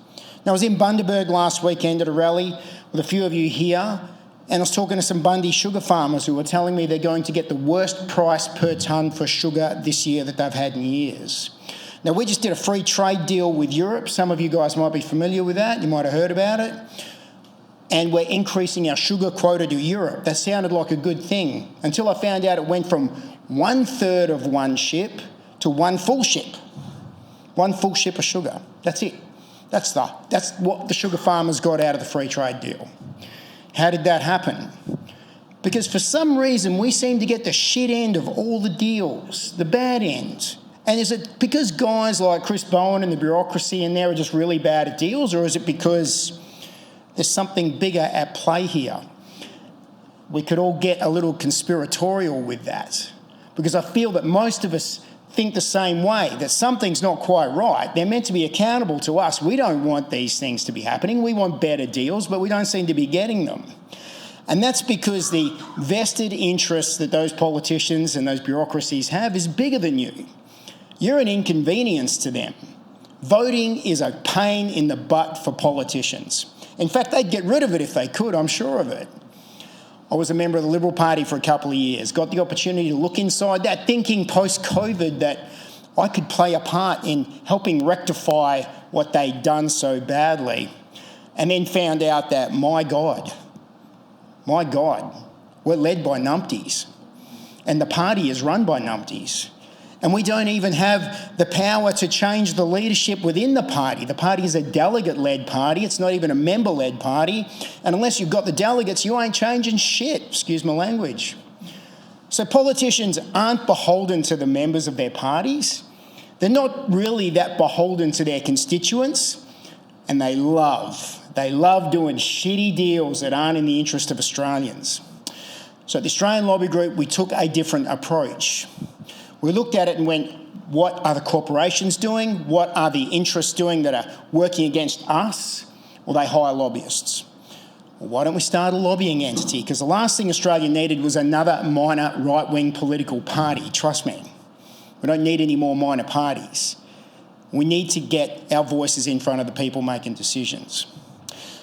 Now, I was in Bundaberg last weekend at a rally with a few of you here, and I was talking to some Bundy sugar farmers who were telling me they're going to get the worst price per tonne for sugar this year that they've had in years. Now, we just did a free trade deal with Europe. Some of you guys might be familiar with that. You might have heard about it. And we're increasing our sugar quota to Europe. That sounded like a good thing until I found out it went from 1/3 of one ship to one full ship. One full ship of sugar. That's it. That's what the sugar farmers got out of the free trade deal. How did that happen? Because for some reason we seem to get the shit end of all the deals, the bad end. And is it because guys like Chris Bowen and the bureaucracy in there are just really bad at deals, or is it because there's something bigger at play here? We could all get a little conspiratorial with that, because I feel that most of us think the same way, that something's not quite right. They're meant to be accountable to us. We don't want these things to be happening. We want better deals, but we don't seem to be getting them. And that's because the vested interests that those politicians and those bureaucracies have is bigger than you. You're an inconvenience to them. Voting is a pain in the butt for politicians. In fact, they'd get rid of it if they could, I'm sure of it. I was a member of the Liberal Party for a couple of years, got the opportunity to look inside that, thinking post-COVID that I could play a part in helping rectify what they'd done so badly, and then found out that, my God, we're led by numpties, and the party is run by numpties. And we don't even have the power to change the leadership within the party. The party is a delegate-led party. It's not even a member-led party. And unless you've got the delegates, you ain't changing shit. Excuse my language. So politicians aren't beholden to the members of their parties. They're not really that beholden to their constituents. And they love doing shitty deals that aren't in the interest of Australians. So at the Australian Lobby Group, we took a different approach. We looked at it and went, what are the corporations doing? What are the interests doing that are working against us? Well, they hire lobbyists. Well, why don't we start a lobbying entity? Because the last thing Australia needed was another minor right-wing political party, trust me. We don't need any more minor parties. We need to get our voices in front of the people making decisions.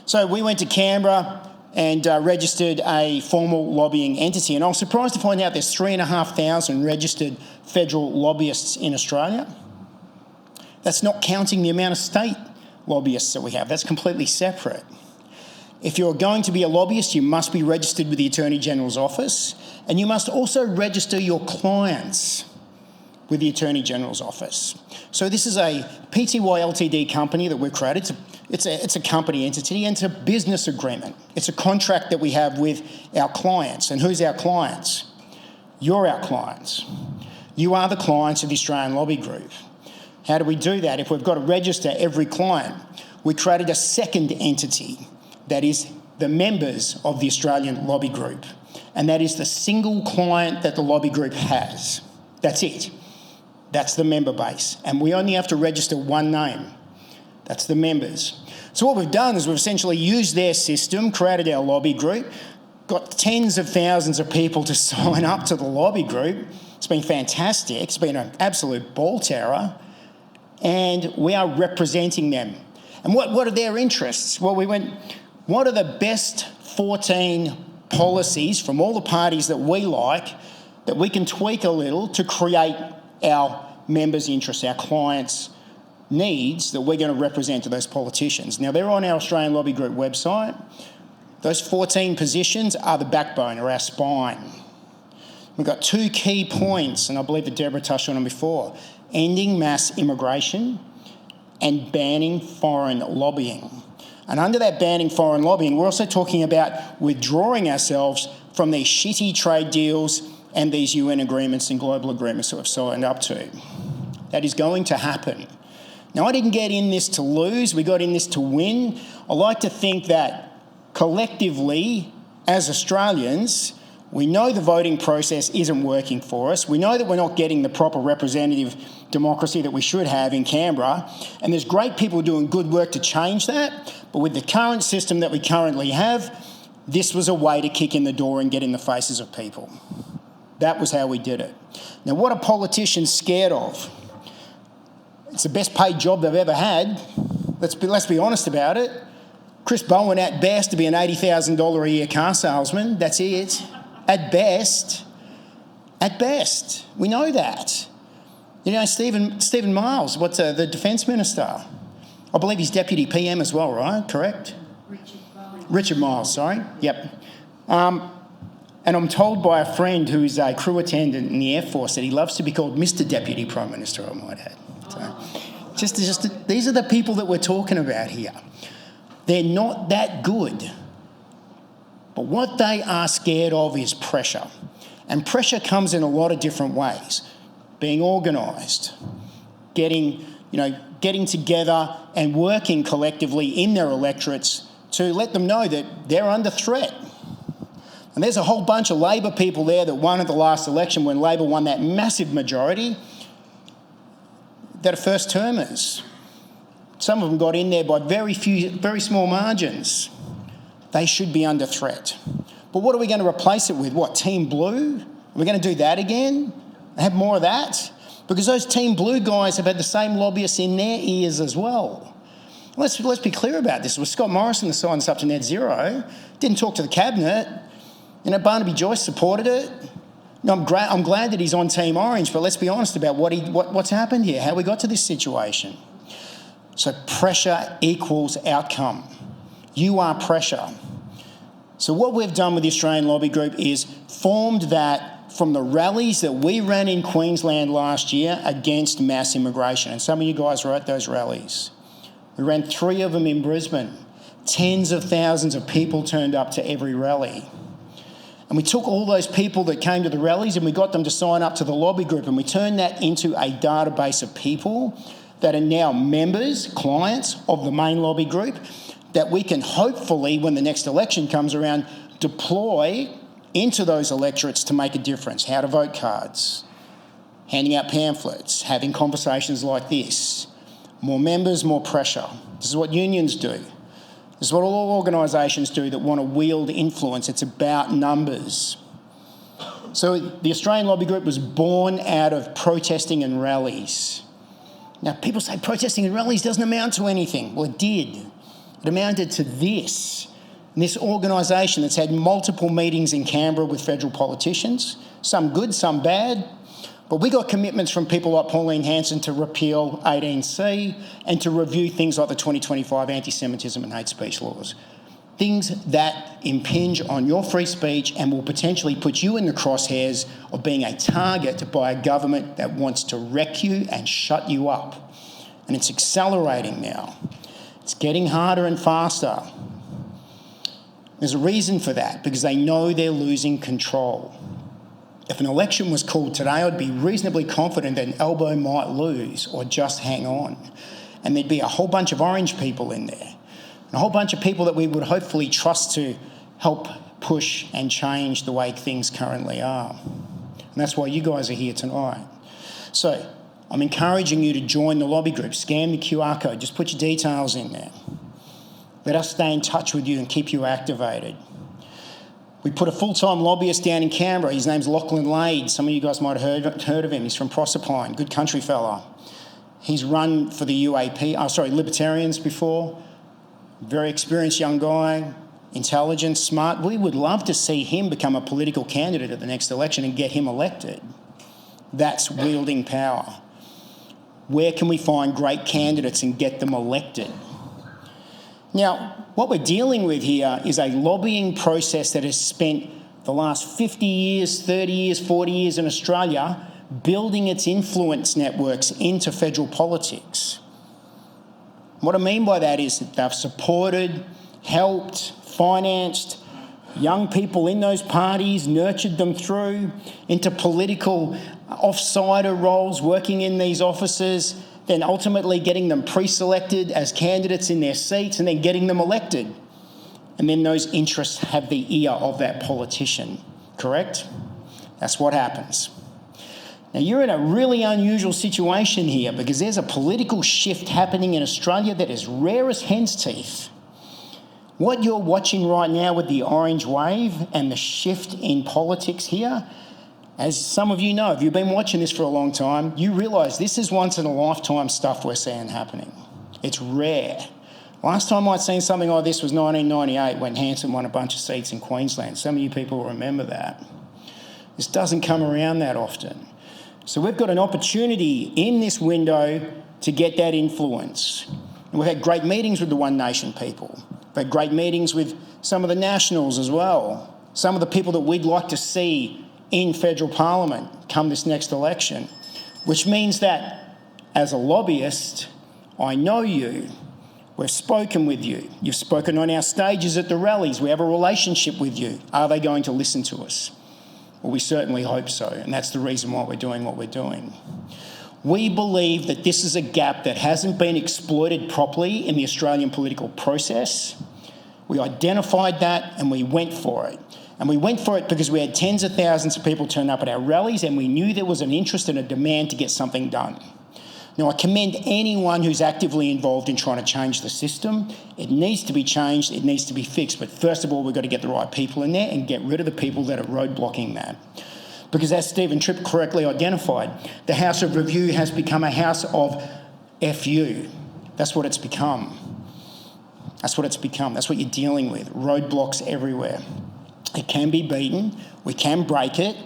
So we went to Canberra and registered a formal lobbying entity. And I was surprised to find out there's 3,500 registered federal lobbyists in Australia. That's not counting the amount of state lobbyists that we have. That's completely separate. If you're going to be a lobbyist, you must be registered with the Attorney General's office, and you must also register your clients with the Attorney General's office. So this is a PTY Ltd company that we've created. It's a company entity, and it's a business agreement. It's a contract that we have with our clients. And who's our clients? You're our clients. You are the clients of the Australian Lobby Group. How do we do that? If we've got to register every client, we created a second entity that is the members of the Australian Lobby Group. And that is the single client that the Lobby Group has. That's it. That's the member base. And we only have to register one name. That's the members. So what we've done is we've essentially used their system, created our lobby group, got tens of thousands of people to sign up to the lobby group. It's been fantastic. It's been an absolute ball terror. And we are representing them. And what are their interests? Well, we went, what are the best 14 policies from all the parties that we like that we can tweak a little to create our members' interests, our clients' needs that we're going to represent to those politicians. Now, they're on our Australian Lobby Group website. Those 14 positions are the backbone or our spine. We've got two key points, and I believe that Deborah touched on them before: ending mass immigration and banning foreign lobbying. And under that banning foreign lobbying, we're also talking about withdrawing ourselves from these shitty trade deals and these UN agreements and global agreements that we've signed up to. That is going to happen. Now, I didn't get in this to lose, we got in this to win. I like to think that collectively, as Australians, we know the voting process isn't working for us. We know that we're not getting the proper representative democracy that we should have in Canberra. And there's great people doing good work to change that. But with the current system that we currently have, this was a way to kick in the door and get in the faces of people. That was how we did it. Now, what are politicians scared of? It's the best paid job they've ever had. Let's be honest about it. Chris Bowen, at best, to be an $80,000 a year car salesman. That's it. At best. At best. We know that. You know, Stephen Miles, the Defence Minister? I believe he's Deputy PM as well, right? Correct? Richard Miles, sorry. Yep. And I'm told by a friend who is a crew attendant in the Air Force that he loves to be called Mr. Deputy Prime Minister, I might add. So, these are the people that we're talking about here. They're not that good. But what they are scared of is pressure. And pressure comes in a lot of different ways. Being organised, getting together and working collectively in their electorates to let them know that they're under threat. And there's a whole bunch of Labor people there that won at the last election when Labor won that massive majority that are first-termers. Some of them got in there by very small margins. They should be under threat. But what are we going to replace it with? What, Team Blue? Are we going to do that again? Have more of that? Because those Team Blue guys have had the same lobbyists in their ears as well. Let's be clear about this. It was Scott Morrison that signed us up to net zero. Didn't talk to the cabinet. You know, Barnaby Joyce supported it. No, I'm glad that he's on Team Orange, but let's be honest about what's happened here, how we got to this situation. So pressure equals outcome. You are pressure. So what we've done with the Australian Lobby Group is formed that from the rallies that we ran in Queensland last year against mass immigration. And some of you guys were at those rallies. We ran 3 of them in Brisbane. Tens of thousands of people turned up to every rally. And we took all those people that came to the rallies and we got them to sign up to the lobby group, and we turned that into a database of people that are now members, clients of the main lobby group, that we can hopefully, when the next election comes around, deploy into those electorates to make a difference. How to vote cards, handing out pamphlets, having conversations like this. More members, more pressure. This is what unions do. This is what all organisations do that want to wield influence. It's about numbers. So the Australian Lobby Group was born out of protesting and rallies. Now, people say protesting and rallies doesn't amount to anything. Well, it did. It amounted to this. And this organisation that's had multiple meetings in Canberra with federal politicians, some good, some bad. But we got commitments from people like Pauline Hanson to repeal 18C and to review things like the 2025 anti-Semitism and hate speech laws. Things that impinge on your free speech and will potentially put you in the crosshairs of being a target by a government that wants to wreck you and shut you up. And it's accelerating now. It's getting harder and faster. There's a reason for that, because they know they're losing control. If an election was called today, I'd be reasonably confident that an Elbow might lose or just hang on. And there'd be a whole bunch of orange people in there. And a whole bunch of people that we would hopefully trust to help push and change the way things currently are. And that's why you guys are here tonight. So I'm encouraging you to join the lobby group. Scan the QR code. Just put your details in there. Let us stay in touch with you and keep you activated. We put a full-time lobbyist down in Canberra. His name's Lachlan Lade. Some of you guys might have heard of him. He's from Proserpine, good country fella. He's run for the Libertarians before. Very experienced young guy, intelligent, smart. We would love to see him become a political candidate at the next election and get him elected. That's wielding power. Where can we find great candidates and get them elected? Now, what we're dealing with here is a lobbying process that has spent the last 50 years, 30 years, 40 years in Australia, building its influence networks into federal politics. What I mean by that is that they've supported, helped, financed young people in those parties, nurtured them through into political offsider roles, working in these offices, then ultimately getting them pre-selected as candidates in their seats and then getting them elected. And then those interests have the ear of that politician, correct? That's what happens. Now, you're in a really unusual situation here because there's a political shift happening in Australia that is rare as hen's teeth. What you're watching right now with the orange wave and the shift in politics here, as some of you know, if you've been watching this for a long time, you realise this is once-in-a-lifetime stuff we're seeing happening. It's rare. Last time I'd seen something like this was 1998 when Hanson won a bunch of seats in Queensland. Some of you people will remember that. This doesn't come around that often. So we've got an opportunity in this window to get that influence. And we've had great meetings with the One Nation people. We've had great meetings with some of the Nationals as well. Some of the people that we'd like to see in federal parliament come this next election, which means that as a lobbyist, I know you. We've spoken with you. You've spoken on our stages at the rallies. We have a relationship with you. Are they going to listen to us? Well, we certainly hope so, and that's the reason why we're doing what we're doing. We believe that this is a gap that hasn't been exploited properly in the Australian political process. We identified that and we went for it. And we went for it because we had tens of thousands of people turn up at our rallies and we knew there was an interest and a demand to get something done. Now, I commend anyone who's actively involved in trying to change the system. It needs to be changed, it needs to be fixed, but first of all, we've got to get the right people in there and get rid of the people that are roadblocking that. Because as Stephen Tripp correctly identified, the House of Review has become a house of FU. That's what it's become. That's what it's become. That's what you're dealing with. Roadblocks everywhere. It can be beaten. We can break it.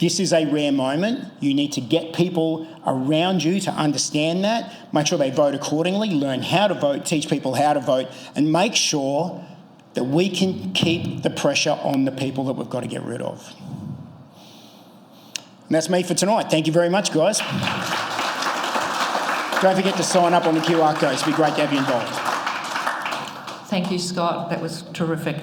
This is a rare moment. You need to get people around you to understand that, make sure they vote accordingly, learn how to vote, teach people how to vote, and make sure that we can keep the pressure on the people that we've got to get rid of. And that's me for tonight. Thank you very much, guys. Don't forget to sign up on the QR codes. It'd be great to have you involved. Thank you, Scott. That was terrific.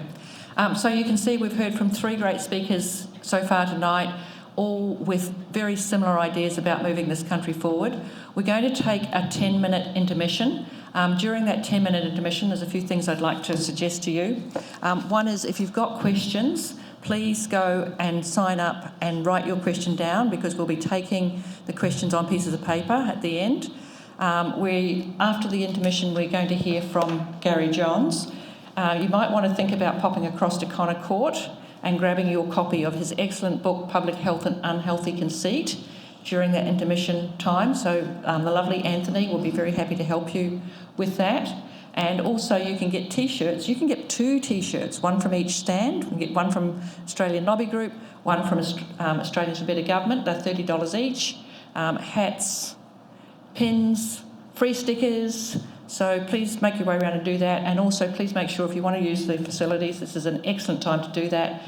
So you can see we've heard from 3 great speakers so far tonight, all with very similar ideas about moving this country forward. We're going to take a 10-minute intermission. During that 10-minute intermission, there's a few things I'd like to suggest to you. One is if you've got questions, please go and sign up and write your question down because we'll be taking the questions on pieces of paper at the end. After the intermission, we're going to hear from Gary Johns. You might want to think about popping across to Connor Court and grabbing your copy of his excellent book, Public Health and Unhealthy Conceit, during that intermission time. So the lovely Anthony will be very happy to help you with that. And also you can get T-shirts. You can get 2 T-shirts, one from each stand. You can get one from Australian Lobby Group, one from Australians for Better Government. They're $30 each. Hats, pins, free stickers. So please make your way around and do that. And also please make sure if you want to use the facilities, this is an excellent time to do that.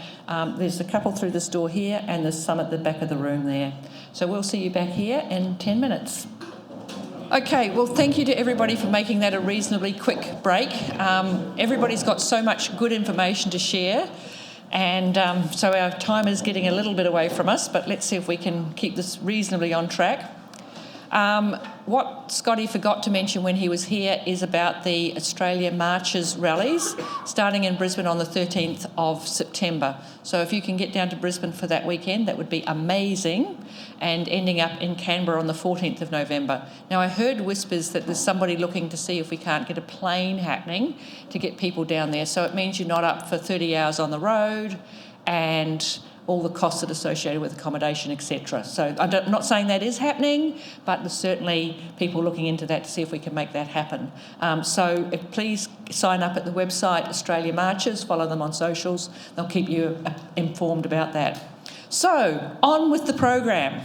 There's a couple through this door here and there's some at the back of the room there. So we'll see you back here in 10 minutes. Okay, well, thank you to everybody for making that a reasonably quick break. Everybody's got so much good information to share. And so our time is getting a little bit away from us, but let's see if we can keep this reasonably on track. What Scotty forgot to mention when he was here is about the Australia Marches rallies starting in Brisbane on the 13th of September. So if you can get down to Brisbane for that weekend, that would be amazing, and ending up in Canberra on the 14th of November. Now, I heard whispers that there's somebody looking to see if we can't get a plane happening to get people down there. So it means you're not up for 30 hours on the road and all the costs that are associated with accommodation, etc. So I'm not saying that is happening, but there's certainly people looking into that to see if we can make that happen. So please sign up at the website, Australia Marches, follow them on socials. They'll keep you informed about that. So on with the program.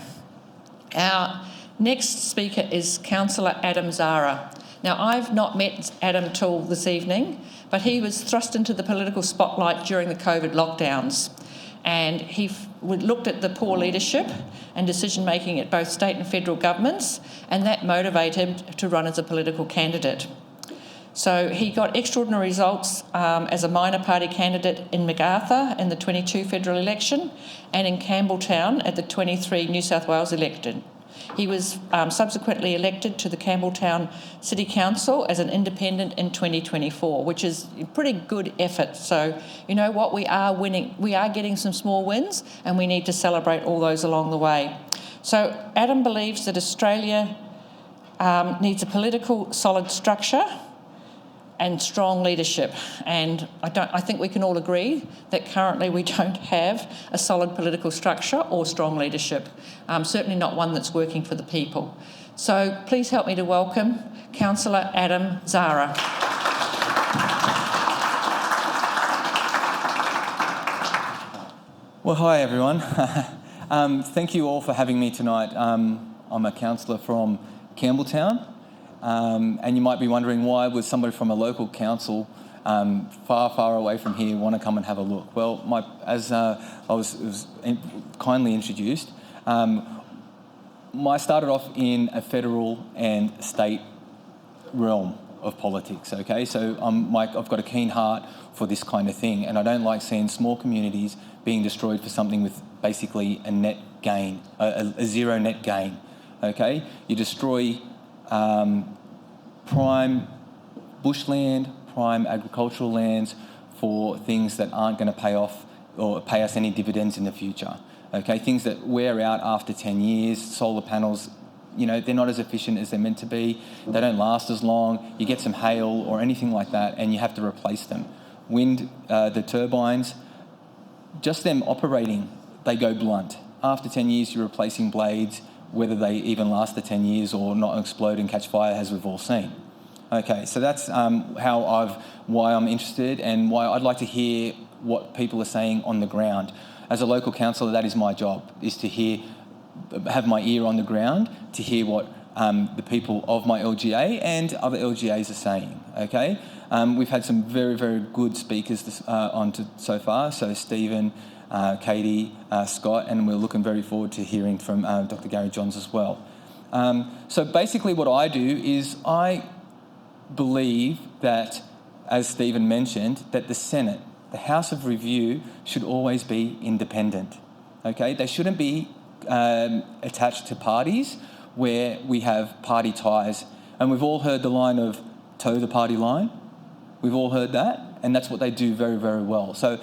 Our next speaker is Councillor Adam Zahra. Now, I've not met Adam till this evening, but he was thrust into the political spotlight during the COVID lockdowns. and he looked at the poor leadership and decision-making at both state and federal governments, and that motivated him to run as a political candidate. So he got extraordinary results as a minor party candidate in MacArthur in the 22 federal election and in Campbelltown at the 23 New South Wales election. He was subsequently elected to the Campbelltown City Council as an independent in 2024, which is a pretty good effort. So, you know what, we are winning. We are getting some small wins, and we need to celebrate all those along the way. So Adam believes that Australia needs a political solid structure and strong leadership, and I think we can all agree that currently we don't have a solid political structure or strong leadership, certainly not one that's working for the people. So please help me to welcome Councillor Adam Zahra. Well, hi everyone. Thank you all for having me tonight. I'm a councillor from Campbelltown. And you might be wondering, why would somebody from a local council far, far away from here want to come and have a look? Well, as I was kindly introduced, I started off in a federal and state realm of politics, okay? So I've got a keen heart for this kind of thing, and I don't like seeing small communities being destroyed for something with basically a net gain, a zero net gain, okay? You destroy prime bushland, prime agricultural lands for things that aren't going to pay off or pay us any dividends in the future. Okay, things that wear out after 10 years, solar panels, you know, they're not as efficient as they're meant to be. They don't last as long. You get some hail or anything like that and you have to replace them. Wind, the turbines, just them operating, they go blunt. After 10 years, you're replacing blades, whether they even last the 10 years or not explode and catch fire, as we've all seen. Okay, so that's why I'm interested and why I'd like to hear what people are saying on the ground. As a local councillor, that is my job, is to have my ear on the ground, to hear what the people of my LGA and other LGAs are saying, okay? We've had some very, very good speakers so far, so Stephen, Katy, Scott, and we're looking very forward to hearing from Dr. Gary Johns as well. So basically what I do is I believe that, as Stephen mentioned, that the Senate, the House of Review, should always be independent. Okay, they shouldn't be attached to parties where we have party ties. And we've all heard the line of toe the party line. We've all heard that, and that's what they do very, very well. So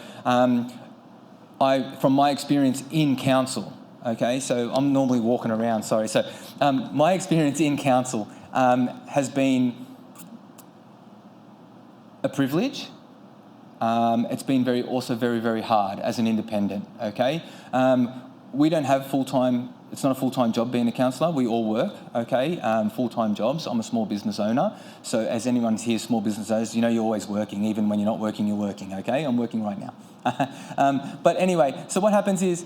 from my experience in council, okay, so I'm normally walking around, sorry. So my experience in council has been a privilege. It's been also very, very hard as an independent, okay? We don't have full-time, it's not a full-time job being a councillor. We all work, okay? Full-time jobs. I'm a small business owner. So as anyone here, small business owners, you know you're always working. Even when you're not working, you're working, okay? I'm working right now. But anyway, so what happens is,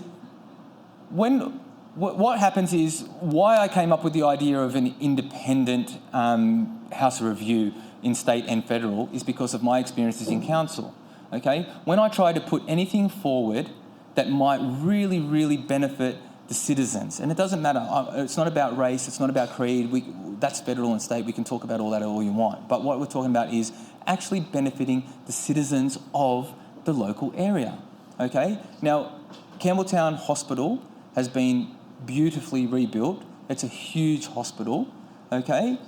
why I came up with the idea of an independent House of Review in state and federal is because of my experiences in council, okay? When I try to put anything forward that might really, really benefit the citizens, and it doesn't matter, it's not about race, it's not about creed, that's federal and state, we can talk about all that all you want, but what we're talking about is actually benefiting the citizens of the local area, okay? Now, Campbelltown Hospital has been beautifully rebuilt. It's a huge hospital, okay?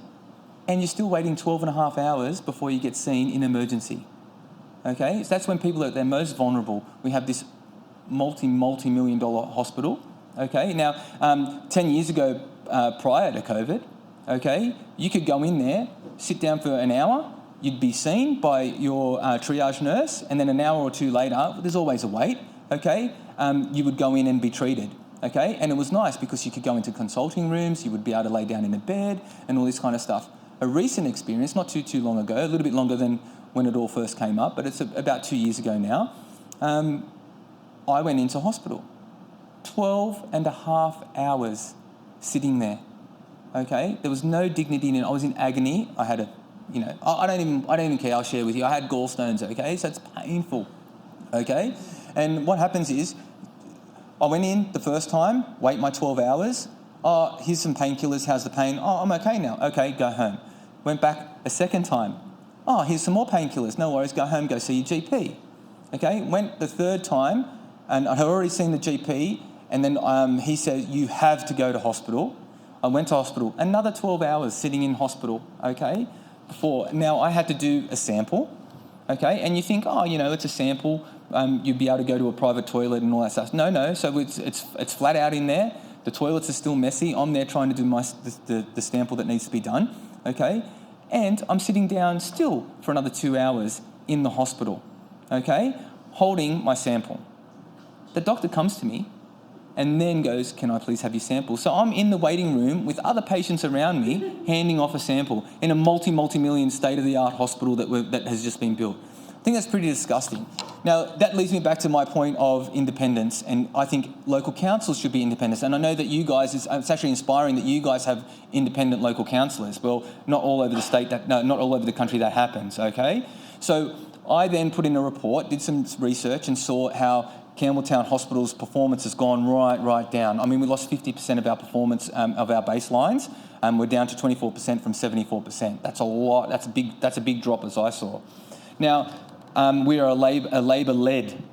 And you're still waiting 12 and a half hours before you get seen in emergency, okay? So that's when people are at their most vulnerable. We have this multi-million-dollar hospital, okay? Now, 10 years ago, prior to COVID, okay, you could go in there, sit down for an hour, you'd be seen by your triage nurse, and then an hour or two later, there's always a wait, okay, you would go in and be treated, okay? And it was nice because you could go into consulting rooms, you would be able to lay down in a bed and all this kind of stuff. A recent experience, not too long ago, a little bit longer than when it all first came up, but it's about 2 years ago now, I went into hospital. 12 and a half hours sitting there, okay? There was no dignity in it. I was in agony. I had I don't even care, I'll share with you. I had gallstones, okay? So it's painful, okay? And what happens is, I went in the first time, wait my 12 hours. Oh, here's some painkillers, how's the pain? Oh, I'm okay now. Okay, go home. Went back a second time. Oh, here's some more painkillers. No worries, go home, go see your GP. Okay, went the third time, and I had already seen the GP, and then he said, you have to go to hospital. I went to hospital, another 12 hours sitting in hospital, okay, before. Now, I had to do a sample, okay, and you think, oh, you know, it's a sample, you'd be able to go to a private toilet and all that stuff. No, so it's flat out in there. The toilets are still messy. I'm there trying to do the sample that needs to be done, okay, and I'm sitting down still for another 2 hours in the hospital, okay, holding my sample. The doctor comes to me and then goes, can I please have your sample? So I'm in the waiting room with other patients around me, handing off a sample in a multi-million state-of-the-art hospital that has just been built. I think that's pretty disgusting. Now, that leads me back to my point of independence, and I think local councils should be independent. And I know that you guys, it's actually inspiring that you guys have independent local councillors. Well, not all over the state, not all over the country that happens, okay? So I then put in a report, did some research and saw how Campbelltown Hospital's performance has gone right down. I mean, we lost 50% of our performance of our baselines. We're down to 24% from 74%. That's a lot. That's a big drop, as I saw. Now, we are a Labor-led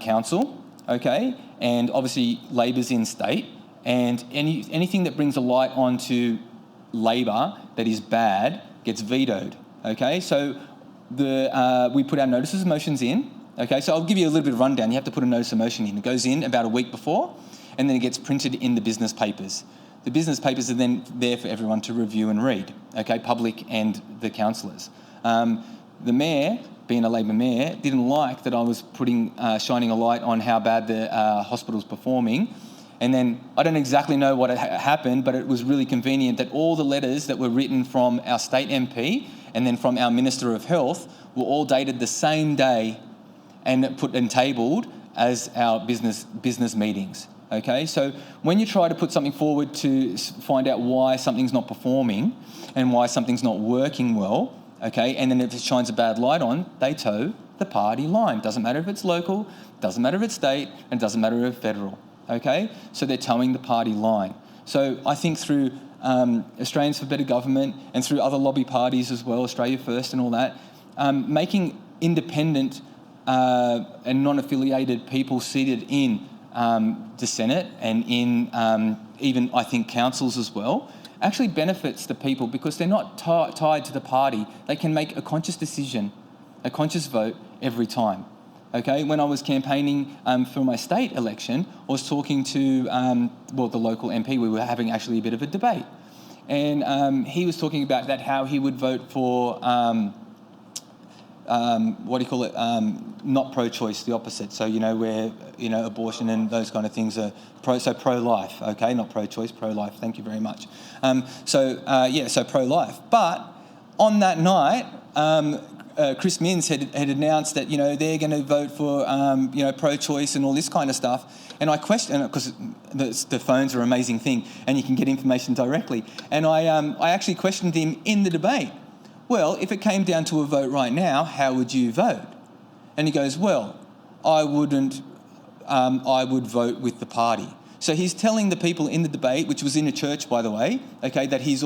council, okay, and obviously Labor's in state, and anything that brings a light onto Labor that is bad gets vetoed, okay. So we put our notices of motions in. Okay, so I'll give you a little bit of rundown. You have to put a notice of motion in. It goes in about a week before, and then it gets printed in the business papers. The business papers are then there for everyone to review and read, okay, public and the councillors. The mayor, being a Labor mayor, didn't like that I was shining a light on how bad the hospital's performing. And then I don't exactly know what happened, but it was really convenient that all the letters that were written from our state MP and then from our Minister of Health were all dated the same day and put and tabled as our business meetings, okay? So when you try to put something forward to find out why something's not performing and why something's not working well, okay, and then if it shines a bad light on, they toe the party line. Doesn't matter if it's local, doesn't matter if it's state, and doesn't matter if it's federal, okay? So they're towing the party line. So I think through Australians for Better Government and through other lobby parties as well, Australia First and all that, making independent and non-affiliated people seated in the Senate and in even, I think, councils as well, actually benefits the people because they're not tied to the party. They can make a conscious decision, a conscious vote every time. Okay, when I was campaigning for my state election, I was talking to, the local MP. We were having actually a bit of a debate. And he was talking about that, how he would vote for... not pro-choice, the opposite. So, where, abortion and those kind of things are pro-life, okay? Not pro-choice, pro-life. Thank you very much. So pro-life. But on that night, Chris Minns had announced that, they're going to vote for, pro-choice and all this kind of stuff. And I questioned, because the phones are an amazing thing and you can get information directly. And I actually questioned him in the debate. Well, if it came down to a vote right now, how would you vote? And he goes, well, I would vote with the party. So he's telling the people in the debate, which was in a church, by the way, okay, that he's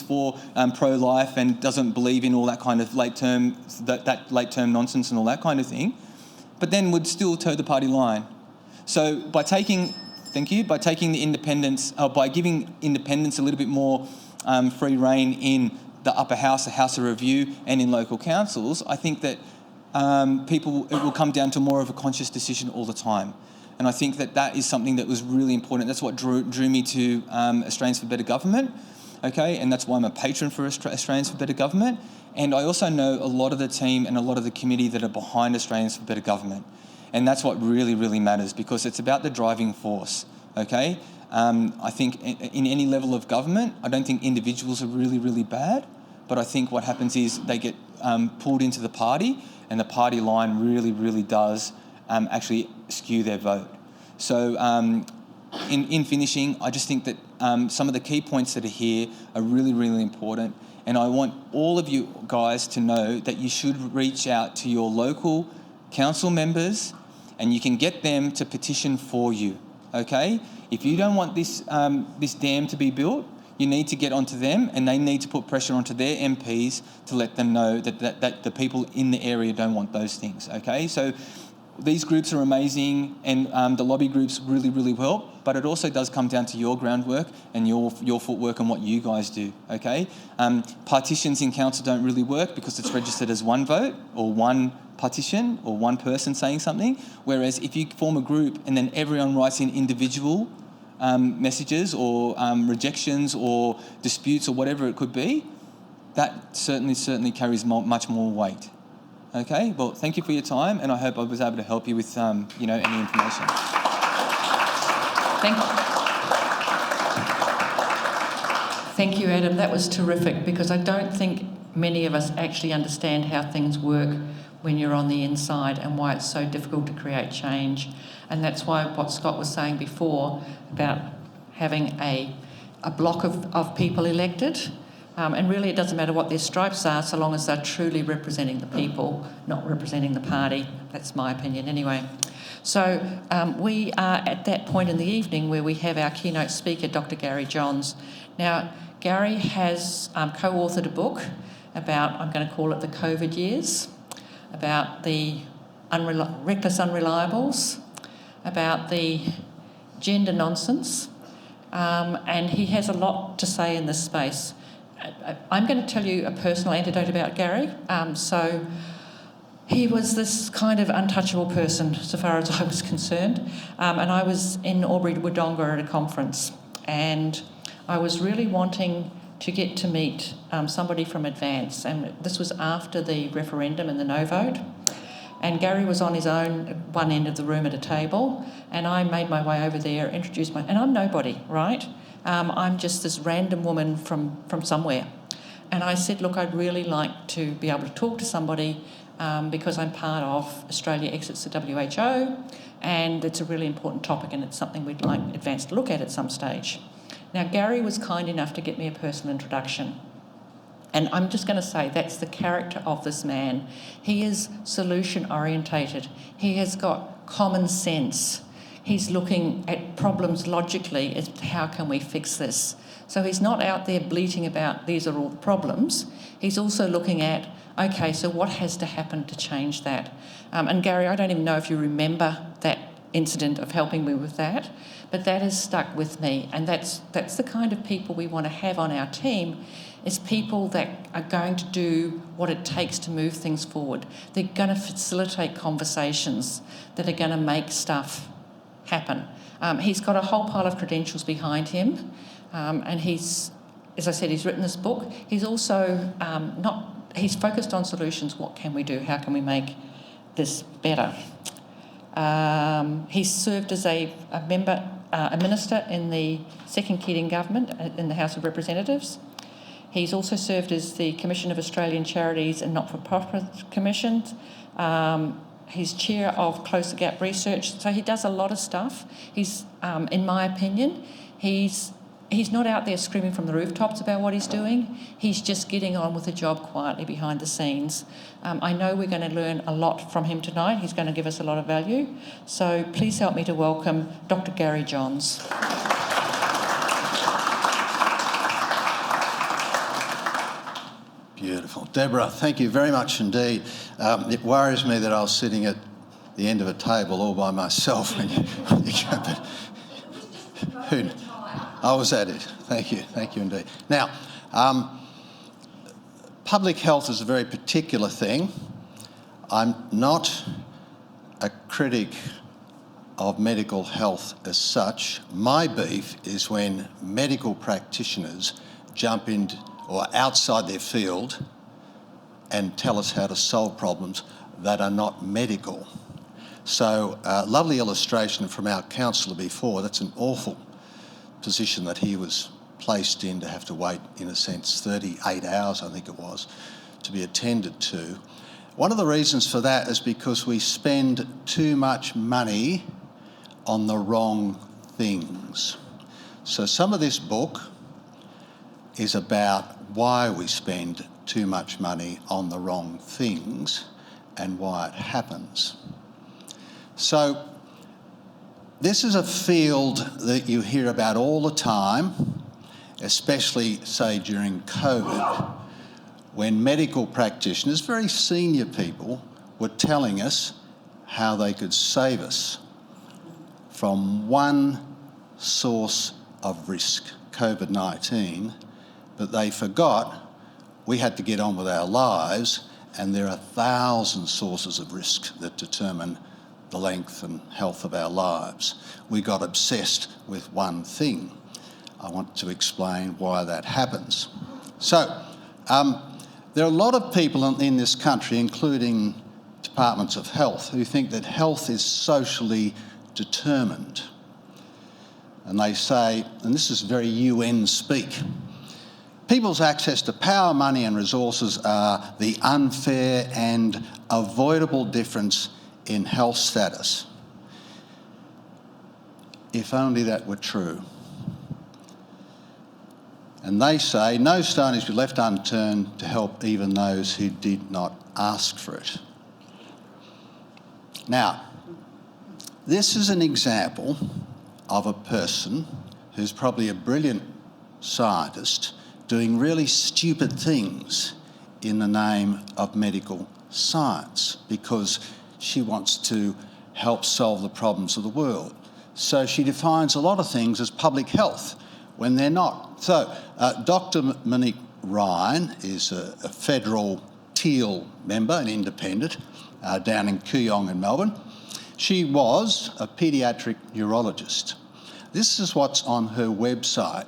for pro-life and doesn't believe in all that kind of late-term nonsense and all that kind of thing, but then would still toe the party line. So by taking the independents, by giving independents a little bit more free rein in the upper house, the House of Review, and in local councils, I think that it will come down to more of a conscious decision all the time. And I think that is something that was really important. That's what drew me to Australians for Better Government, okay? And that's why I'm a patron for Australians for Better Government. And I also know a lot of the team and a lot of the committee that are behind Australians for Better Government. And that's what really, really matters, because it's about the driving force, okay? I think in any level of government, I don't think individuals are really, really bad, but I think what happens is they get pulled into the party, and the party line really, really does actually skew their vote. So in finishing, I just think that some of the key points that are here are really, really important, and I want all of you guys to know that you should reach out to your local council members and you can get them to petition for you, okay? If you don't want this dam to be built, you need to get onto them, and they need to put pressure onto their MPs to let them know that the people in the area don't want those things, okay? So these groups are amazing, and the lobby groups really, really help, but it also does come down to your groundwork and your footwork and what you guys do, okay? Partitions in council don't really work because it's registered as one vote or one partition or one person saying something, whereas if you form a group and then everyone writes in individual messages or rejections or disputes or whatever it could be, that certainly carries much more weight. Okay, well, thank you for your time, and I hope I was able to help you with, any information. Thank you, Adam. That was terrific, because I don't think many of us actually understand how things work when you're on the inside and why it's so difficult to create change. And that's why what Scott was saying before about having a block of people elected. And really it doesn't matter what their stripes are so long as they're truly representing the people, not representing the party. That's my opinion anyway. So we are at that point in the evening where we have our keynote speaker, Dr. Gary Johns. Now, Gary has co-authored a book about, I'm going to call it the COVID years, about the reckless unreliables, about the gender nonsense, and he has a lot to say in this space. I'm going to tell you a personal anecdote about Gary. So he was this kind of untouchable person so far as I was concerned, and I was in Albury-Wodonga at a conference, and I was really wanting to get to meet somebody from Advance, and this was after the referendum and the no vote. And Gary was on his own at one end of the room at a table, and I made my way over there, introduced and I'm nobody, right? I'm just this random woman from somewhere. And I said, look, I'd really like to be able to talk to somebody because I'm part of Australia Exits the WHO, and it's a really important topic, and it's something we'd like Advance to look at some stage. Now, Gary was kind enough to get me a personal introduction. And I'm just going to say that's the character of this man. He is solution-orientated. He has got common sense. He's looking at problems logically as to how can we fix this. So he's not out there bleating about these are all the problems. He's also looking at, okay, so what has to happen to change that? And Gary, I don't even know if you remember that incident of helping me with that, but that has stuck with me. And that's the kind of people we want to have on our team, is people that are going to do what it takes to move things forward. They're going to facilitate conversations that are going to make stuff happen. He's got a whole pile of credentials behind him, and he's, as I said, he's written this book. He's also he's focused on solutions. What can we do? How can we make this better? He's served as a minister in the second Keating government in the House of Representatives. He's also served as the Commission of Australian Charities and Not-for-Profit Commissions. He's chair of Closer Gap Research, so he does a lot of stuff. He's, in my opinion, he's not out there screaming from the rooftops about what he's doing. He's just getting on with the job quietly behind the scenes. I know we're going to learn a lot from him tonight. He's going to give us a lot of value. So please help me to welcome Dr. Gary Johns. Beautiful. Deborah, thank you very much indeed. It worries me that I was sitting at the end of a table all by myself when you go, but I was at it. Thank you indeed. Now, public health is a very particular thing. I'm not a critic of medical health as such. My beef is when medical practitioners jump into or outside their field and tell us how to solve problems that are not medical. So, lovely illustration from our councillor before. That's an awful position that he was placed in, to have to wait, in a sense, 38 hours, I think it was, to be attended to. One of the reasons for that is because we spend too much money on the wrong things. So some of this book is about why we spend too much money on the wrong things and why it happens. So this is a field that you hear about all the time, especially, say, during COVID, when medical practitioners, very senior people, were telling us how they could save us from one source of risk, COVID-19, but they forgot we had to get on with our lives, and there are 1,000 sources of risk that determine the length and health of our lives. We got obsessed with one thing. I want to explain why that happens. So, there are a lot of people in this country, including departments of health, who think that health is socially determined. And they say, and this is very UN speak, people's access to power, money and resources are the unfair and avoidable difference in health status. If only that were true. And they say no stone is left unturned to help even those who did not ask for it. Now, this is an example of a person who's probably a brilliant scientist doing really stupid things in the name of medical science because she wants to help solve the problems of the world. So she defines a lot of things as public health when they're not. So Dr. Monique Ryan is a federal Teal member, an independent, down in Kooyong in Melbourne. She was a paediatric neurologist. This is what's on her website.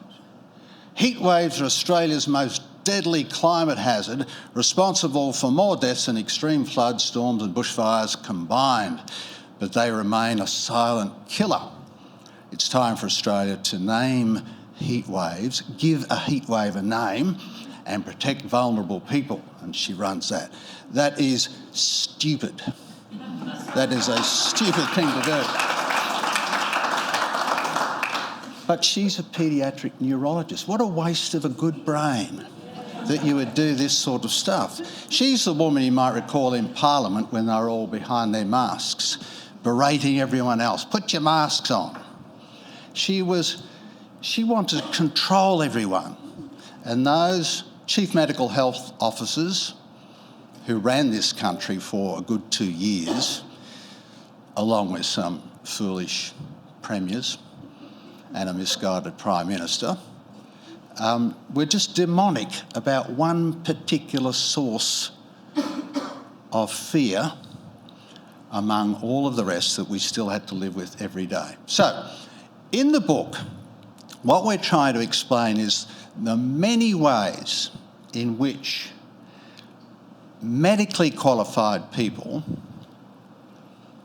Heat waves are Australia's most deadly climate hazard, responsible for more deaths than extreme floods, storms and bushfires combined, but they remain a silent killer. It's time for Australia to name heat waves, give a heat wave a name and protect vulnerable people, and she runs that. That is stupid. That is a stupid thing to do. But she's a paediatric neurologist. What a waste of a good brain that you would do this sort of stuff. She's the woman you might recall in Parliament when they were all behind their masks, berating everyone else. Put your masks on. She wanted to control everyone. And those chief medical health officers who ran this country for a good 2 years, along with some foolish premiers and a misguided Prime Minister, were just demonic about one particular source of fear among all of the rest that we still had to live with every day. So, in the book, what we're trying to explain is the many ways in which medically qualified people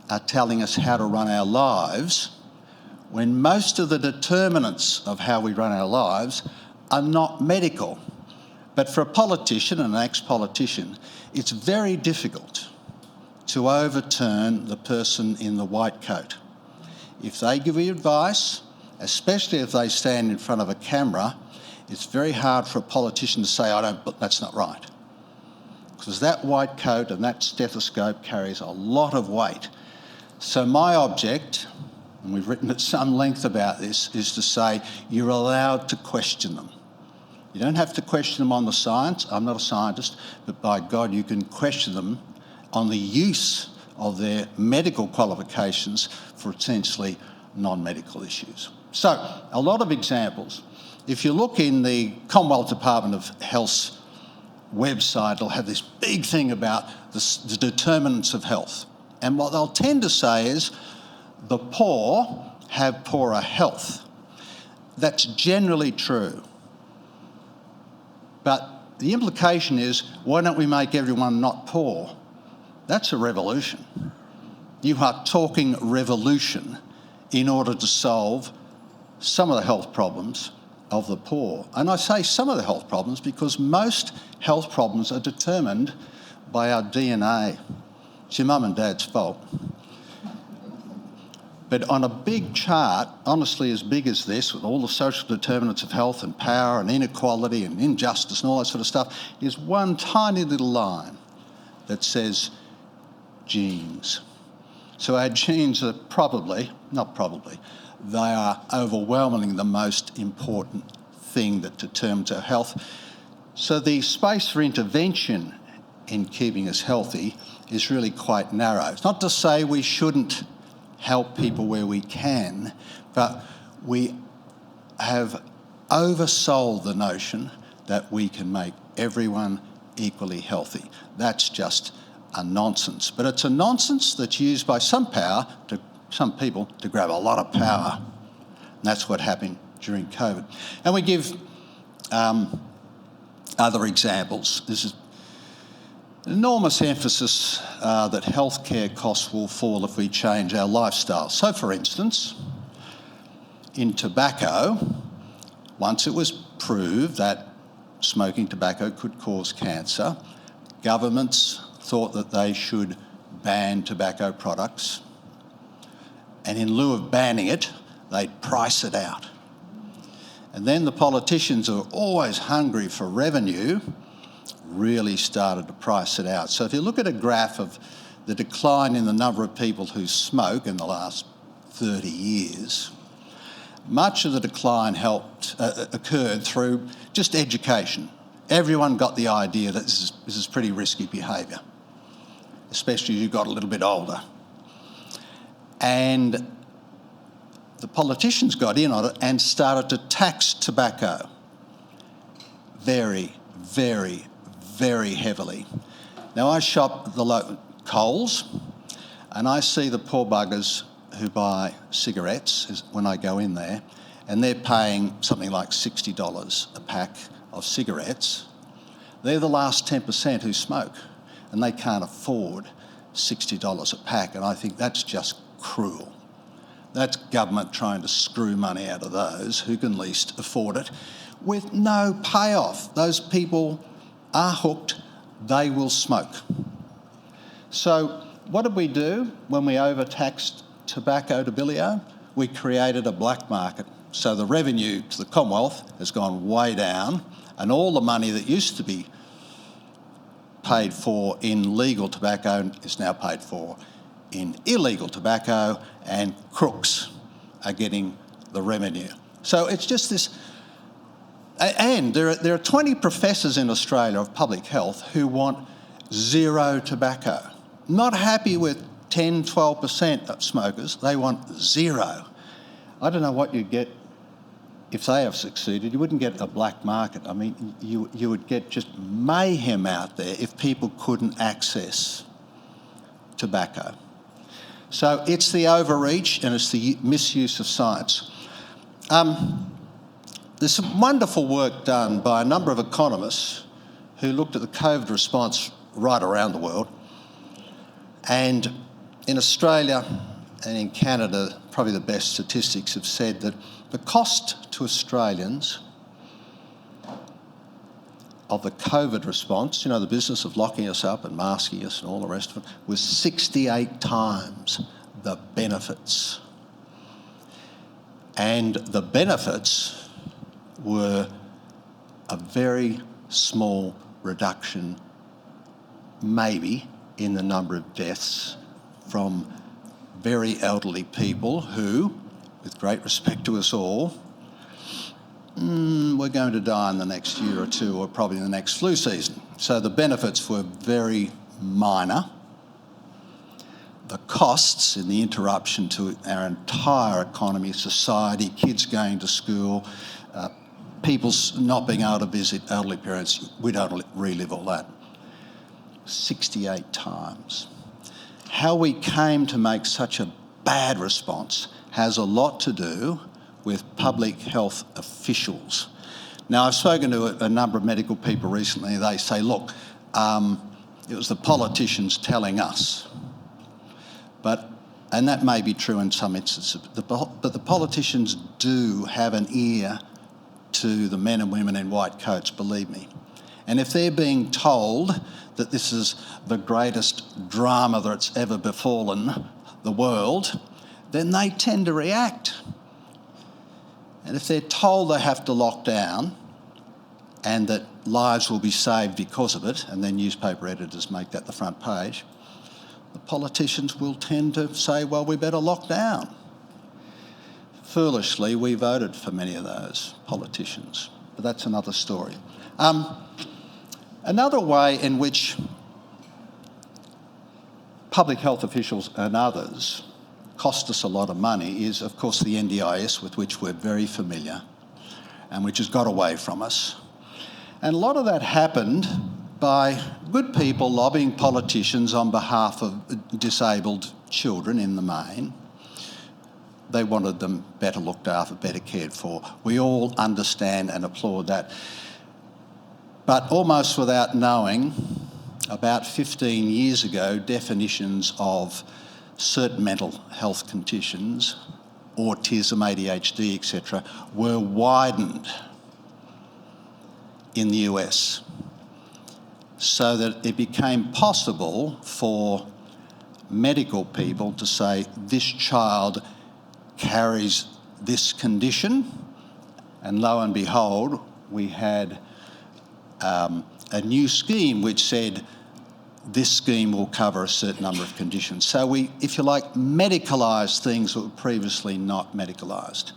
are telling us how to run our lives when most of the determinants of how we run our lives are not medical. But for a politician and an ex-politician, it's very difficult to overturn the person in the white coat. If they give you advice, especially if they stand in front of a camera, it's very hard for a politician to say, that's not right. Because that white coat and that stethoscope carries a lot of weight. So my object, and we've written at some length about this, is to say you're allowed to question them. You don't have to question them on the science. I'm not a scientist, but by God, you can question them on the use of their medical qualifications for essentially non-medical issues. So, a lot of examples. If you look in the Commonwealth Department of Health's website, it'll have this big thing about the determinants of health. And what they'll tend to say is the poor have poorer health. That's generally true. But the implication is, why don't we make everyone not poor? That's a revolution. You are talking revolution in order to solve some of the health problems of the poor. And I say some of the health problems because most health problems are determined by our DNA. It's your mum and dad's fault. But on a big chart, honestly as big as this, with all the social determinants of health and power and inequality and injustice and all that sort of stuff, is one tiny little line that says genes. So our genes are they are overwhelmingly the most important thing that determines our health. So the space for intervention in keeping us healthy is really quite narrow. It's not to say we shouldn't help people where we can, but we have oversold the notion that we can make everyone equally healthy. That's just a nonsense. But it's a nonsense that's used by some people to grab a lot of power. And that's what happened during COVID. And we give other examples. This is enormous emphasis that healthcare costs will fall if we change our lifestyle. So, for instance, in tobacco, once it was proved that smoking tobacco could cause cancer, governments thought that they should ban tobacco products, and in lieu of banning it, they'd price it out. And then the politicians, who are always hungry for revenue, really started to price it out. So if you look at a graph of the decline in the number of people who smoke in the last 30 years, much of the decline occurred through just education. Everyone got the idea that this is pretty risky behaviour, especially as you got a little bit older. And the politicians got in on it and started to tax tobacco very, very, very heavily. Now, I shop at the local Coles, and I see the poor buggers who buy cigarettes when I go in there, and they're paying something like $60 a pack of cigarettes. They're the last 10% who smoke, and they can't afford $60 a pack, and I think that's just cruel. That's government trying to screw money out of those who can least afford it with no payoff. Those people are hooked, they will smoke. So what did we do when we overtaxed tobacco to Billio? We created a black market. So the revenue to the Commonwealth has gone way down, and all the money that used to be paid for in legal tobacco is now paid for in illegal tobacco, and crooks are getting the revenue. So it's just this. And there are 20 professors in Australia of public health who want zero tobacco. Not happy with 10, 12% of smokers, they want zero. I don't know what you'd get if they have succeeded. You wouldn't get a black market. I mean, you would get just mayhem out there if people couldn't access tobacco. So it's the overreach and it's the misuse of science. There's some wonderful work done by a number of economists who looked at the COVID response right around the world. And in Australia and in Canada, probably the best statistics have said that the cost to Australians of the COVID response, you know, the business of locking us up and masking us and all the rest of it, was 68 times the benefits. And the benefits were a very small reduction, maybe, in the number of deaths from very elderly people who, with great respect to us all, we're going to die in the next year or two, or probably in the next flu season. So the benefits were very minor. The costs in the interruption to our entire economy, society, kids going to school, people not being able to visit elderly parents, we don't relive all that. 68 times. How we came to make such a bad response has a lot to do with public health officials. Now, I've spoken to a number of medical people recently. They say, look, it was the politicians telling us. And that may be true in some instances, but the politicians do have an ear to the men and women in white coats, believe me. And if they're being told that this is the greatest drama that's ever befallen the world, then they tend to react. And if they're told they have to lock down and that lives will be saved because of it, and then newspaper editors make that the front page, the politicians will tend to say, well, we better lock down. Foolishly, we voted for many of those politicians, but that's another story. Another way in which public health officials and others cost us a lot of money is, of course, the NDIS, with which we're very familiar and which has got away from us. And a lot of that happened by good people lobbying politicians on behalf of disabled children in the main. They wanted them better looked after, better cared for. We all understand and applaud that. But almost without knowing, about 15 years ago, definitions of certain mental health conditions, autism, ADHD, etc., were widened in the US so that it became possible for medical people to say, this child carries this condition, and lo and behold, we had a new scheme which said this scheme will cover a certain number of conditions. So we, if you like, medicalised things that were previously not medicalised.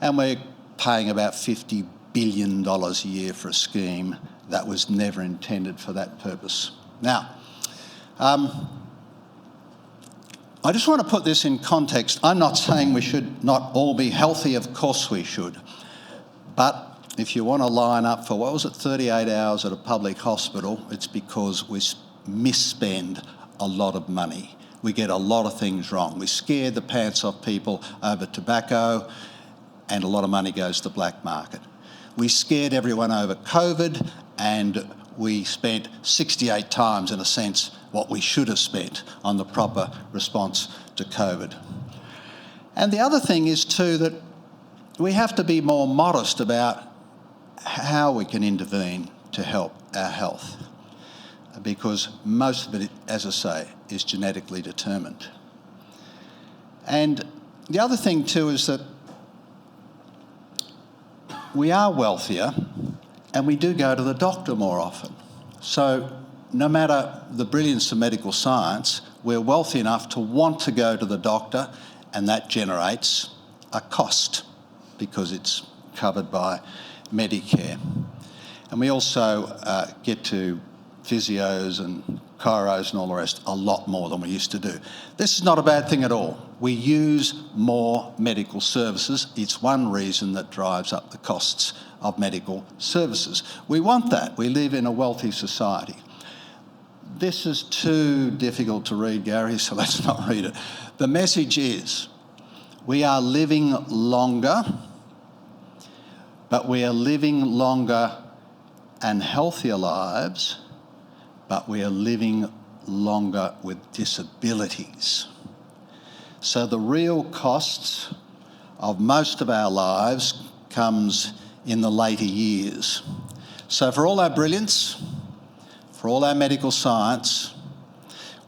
And we're paying about $50 billion a year for a scheme that was never intended for that purpose. Now, I just want to put this in context. I'm not saying we should not all be healthy, of course we should. But if you want to line up for, 38 hours at a public hospital, it's because we misspend a lot of money. We get a lot of things wrong. We scare the pants off people over tobacco, and a lot of money goes to the black market. We scared everyone over COVID, and we spent 68 times, in a sense, what we should have spent on the proper response to COVID. And the other thing is too that we have to be more modest about how we can intervene to help our health, because most of it, as I say, is genetically determined. And the other thing too is that we are wealthier and we do go to the doctor more often. So no matter the brilliance of medical science, we're wealthy enough to want to go to the doctor, and that generates a cost because it's covered by Medicare. And we also get to physios and chiros and all the rest a lot more than we used to do. This is not a bad thing at all. We use more medical services. It's one reason that drives up the costs of medical services. We want that. We live in a wealthy society. This is too difficult to read, Gary, so let's not read it. The message is, we are living longer, but we are living longer and healthier lives, but we are living longer with disabilities. So the real costs of most of our lives comes in the later years. So for all our brilliance, for all our medical science,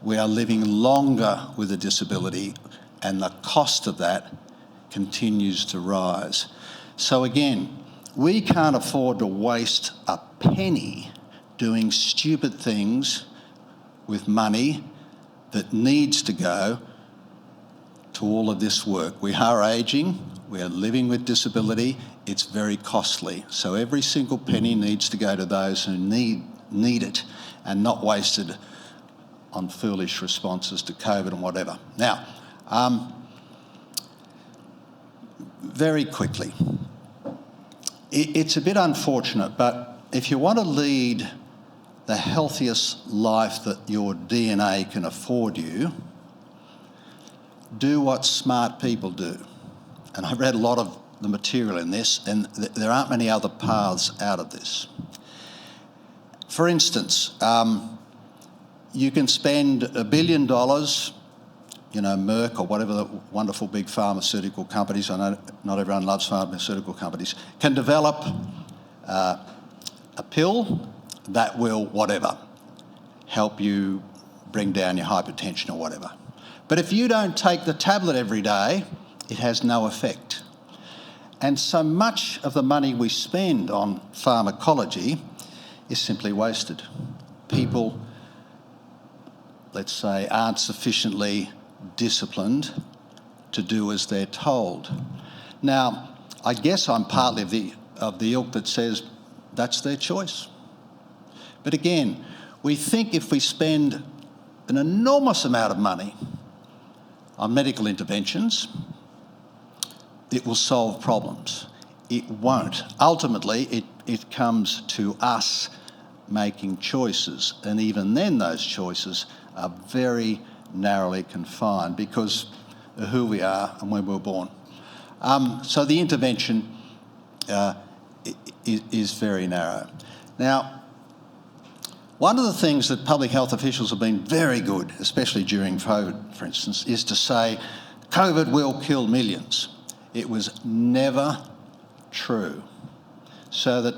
we are living longer with a disability, and the cost of that continues to rise. So again, we can't afford to waste a penny doing stupid things with money that needs to go to all of this work. We are ageing, we are living with disability, it's very costly. So every single penny needs to go to those who need it, and not wasted on foolish responses to COVID and whatever. Now, very quickly, it's a bit unfortunate, but if you want to lead the healthiest life that your DNA can afford you, do what smart people do. And I read a lot of the material in this, and there aren't many other paths out of this. For instance, you can spend $1 billion, Merck or whatever the wonderful big pharmaceutical companies, I know not everyone loves pharmaceutical companies, can develop a pill that will help you bring down your hypertension or whatever. But if you don't take the tablet every day, it has no effect. And so much of the money we spend on pharmacology is simply wasted. People let's say, aren't sufficiently disciplined to do as they're told. Now, I guess I'm partly of the ilk that says that's their choice. But again, we think if we spend an enormous amount of money on medical interventions, it will solve problems. It won't. Ultimately, it comes to us making choices, and even then those choices are very narrowly confined because of who we are and when we were born. So the intervention is very narrow. Now, one of the things that public health officials have been very good, especially during COVID, for instance, is to say COVID will kill millions. It was never true. So that,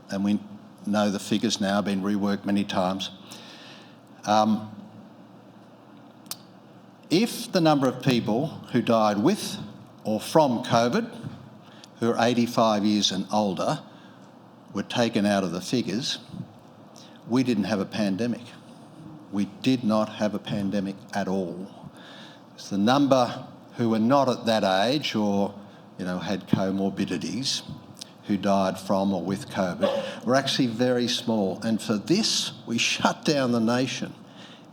and we know the figures now have been reworked many times, if the number of people who died with or from COVID, who are 85 years and older, were taken out of the figures, we didn't have a pandemic. We did not have a pandemic at all. It's the number who were not at that age or, had comorbidities, who died from or with COVID, were actually very small. And for this, we shut down the nation.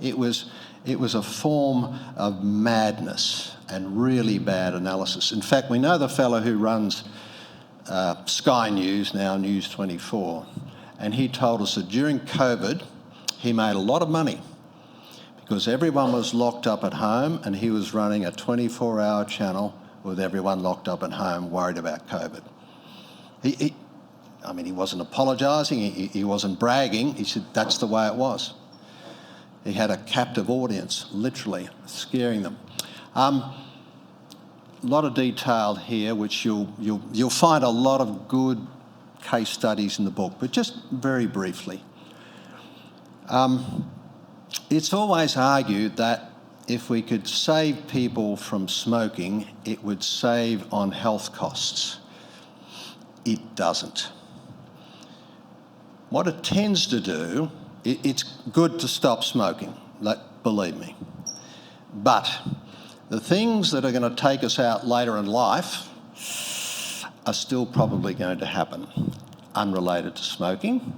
It was a form of madness and really bad analysis. In fact, we know the fellow who runs Sky News, now News 24, and he told us that during COVID, he made a lot of money because everyone was locked up at home and he was running a 24-hour channel with everyone locked up at home worried about COVID. He wasn't apologising, he wasn't bragging, he said that's the way it was. He had a captive audience, literally, scaring them. A lot of detail here, which you'll find a lot of good case studies in the book, but just very briefly. It's always argued that if we could save people from smoking, it would save on health costs. It doesn't. What it tends to do, it's good to stop smoking, believe me. But the things that are going to take us out later in life are still probably going to happen, unrelated to smoking.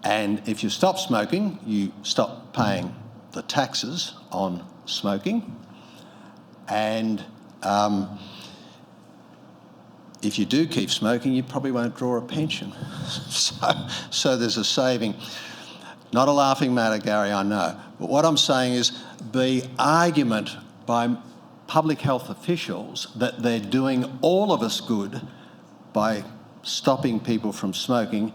And if you stop smoking, you stop paying the taxes on smoking. And if you do keep smoking, you probably won't draw a pension. So there's a saving. Not a laughing matter, Gary, I know. But what I'm saying is the argument by public health officials that they're doing all of us good by stopping people from smoking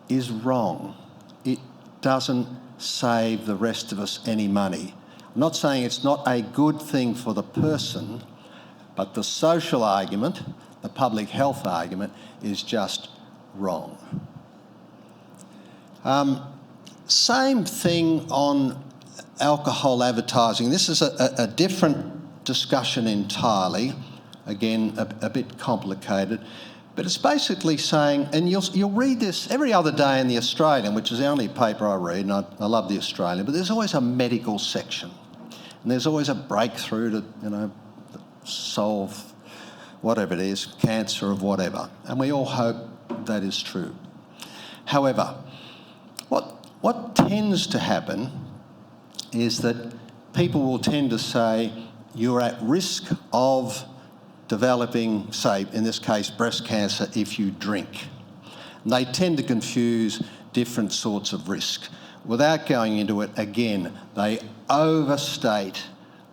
is wrong. It doesn't save the rest of us any money. I'm not saying it's not a good thing for the person, but the social argument, the public health argument, is just wrong. Same thing on alcohol advertising. This is a different discussion entirely. Again, a bit complicated. But it's basically saying, and you'll read this every other day in The Australian, which is the only paper I read, and I love The Australian, but there's always a medical section. And there's always a breakthrough to, solve whatever it is, cancer of whatever. And we all hope that is true. However, what tends to happen is that people will tend to say you're at risk of developing, say, in this case, breast cancer if you drink. And they tend to confuse different sorts of risk. Without going into it, again, they overstate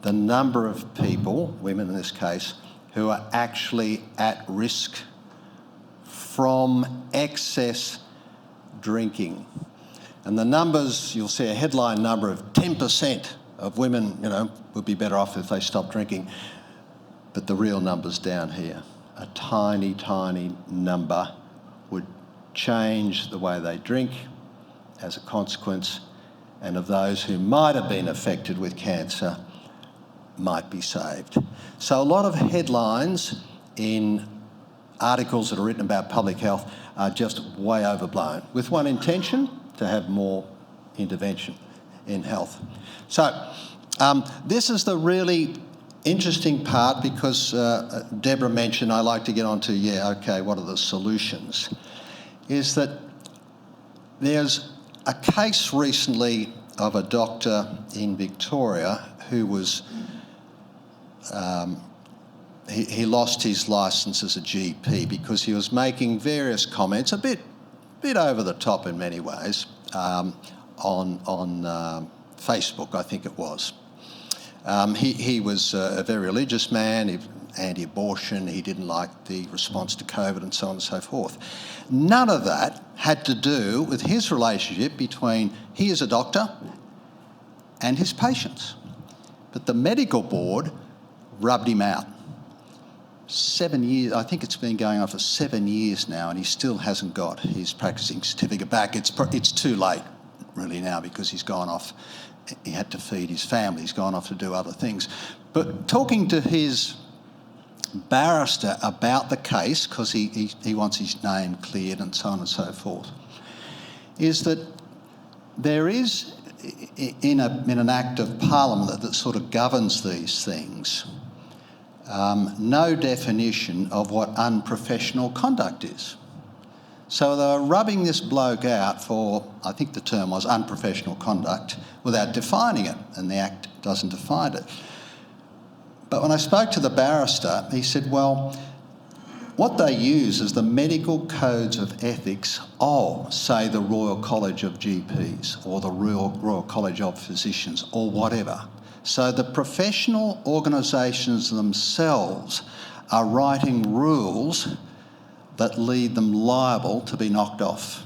the number of people, women in this case, who are actually at risk from excess drinking. And the numbers, you'll see a headline number of 10% of women, would be better off if they stopped drinking. But the real number's down here. A tiny, tiny number would change the way they drink as a consequence, and of those who might have been affected with cancer might be saved. So a lot of headlines in articles that are written about public health are just way overblown, with one intention, to have more intervention. in health. So this is the really interesting part, because Deborah mentioned, I like to get on to, what are the solutions? Is that there's a case recently of a doctor in Victoria who was, he lost his licence as a GP because he was making various comments, a bit over the top in many ways, on Facebook, I think it was. He was a very religious man, anti-abortion, he didn't like the response to COVID and so on and so forth. None of that had to do with his relationship between he as a doctor and his patients. But the medical board rubbed him out. 7 years, I think it's been going on for 7 years now, and he still hasn't got his practicing certificate back. It's too late, really, now, because he's gone off. He had to feed his family. He's gone off to do other things. But talking to his barrister about the case, because he wants his name cleared and so on and so forth, is that there is, in an Act of Parliament that sort of governs these things, no definition of what unprofessional conduct is. So they were rubbing this bloke out for, I think the term was unprofessional conduct, without defining it, and the Act doesn't define it. But when I spoke to the barrister, he said, well, what they use is the medical codes of ethics of, say, the Royal College of GPs or the Royal College of Physicians or whatever. So the professional organisations themselves are writing rules that lead them liable to be knocked off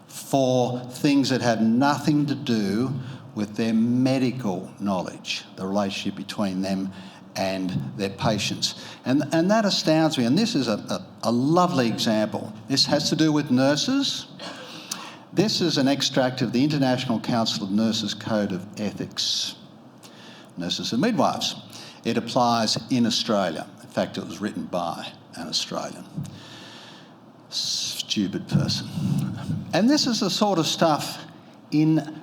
for things that have nothing to do with their medical knowledge, the relationship between them and their patients. And that astounds me. And this is a lovely example. This has to do with nurses. This is an extract of the International Council of Nurses Code of Ethics. Nurses and midwives. It applies in Australia. In fact, it was written by an Australian. Stupid person. And this is the sort of stuff in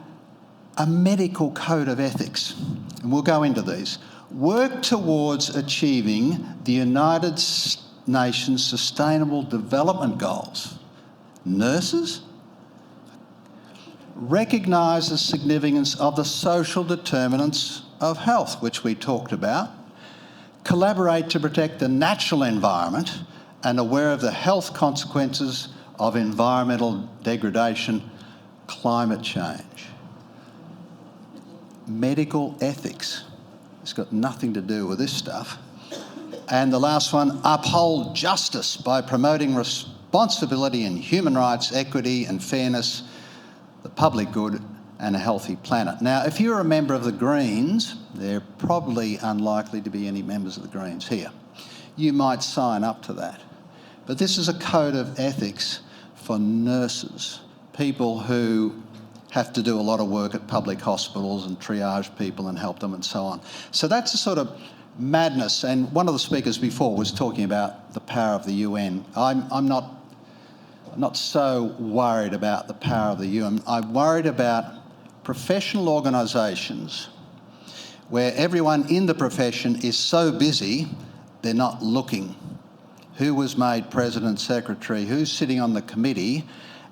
a medical code of ethics. And we'll go into these. Work towards achieving the United Nations Sustainable Development Goals. Nurses? Recognise the significance of the social determinants of health, which we talked about. Collaborate to protect the natural environment and aware of the health consequences of environmental degradation, climate change. Medical ethics. It's got nothing to do with this stuff. And the last one, uphold justice by promoting responsibility and human rights, equity and fairness, the public good and a healthy planet. Now, if you're a member of the Greens, there are probably unlikely to be any members of the Greens here. You might sign up to that. But this is a code of ethics for nurses, people who have to do a lot of work at public hospitals and triage people and help them and so on. So that's a sort of madness. And one of the speakers before was talking about the power of the UN. I'm not so worried about the power of the UN. I'm worried about professional organisations where everyone in the profession is so busy they're not looking. Who was made president, secretary, who's sitting on the committee,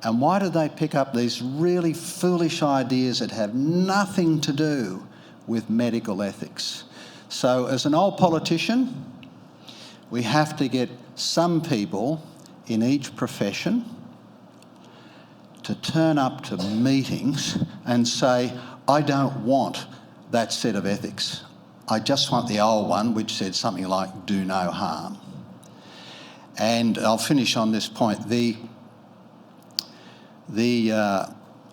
and why do they pick up these really foolish ideas that have nothing to do with medical ethics? So as an old politician, we have to get some people in each profession to turn up to meetings and say, I don't want that set of ethics. I just want the old one, which said something like, do no harm. And I'll finish on this point. The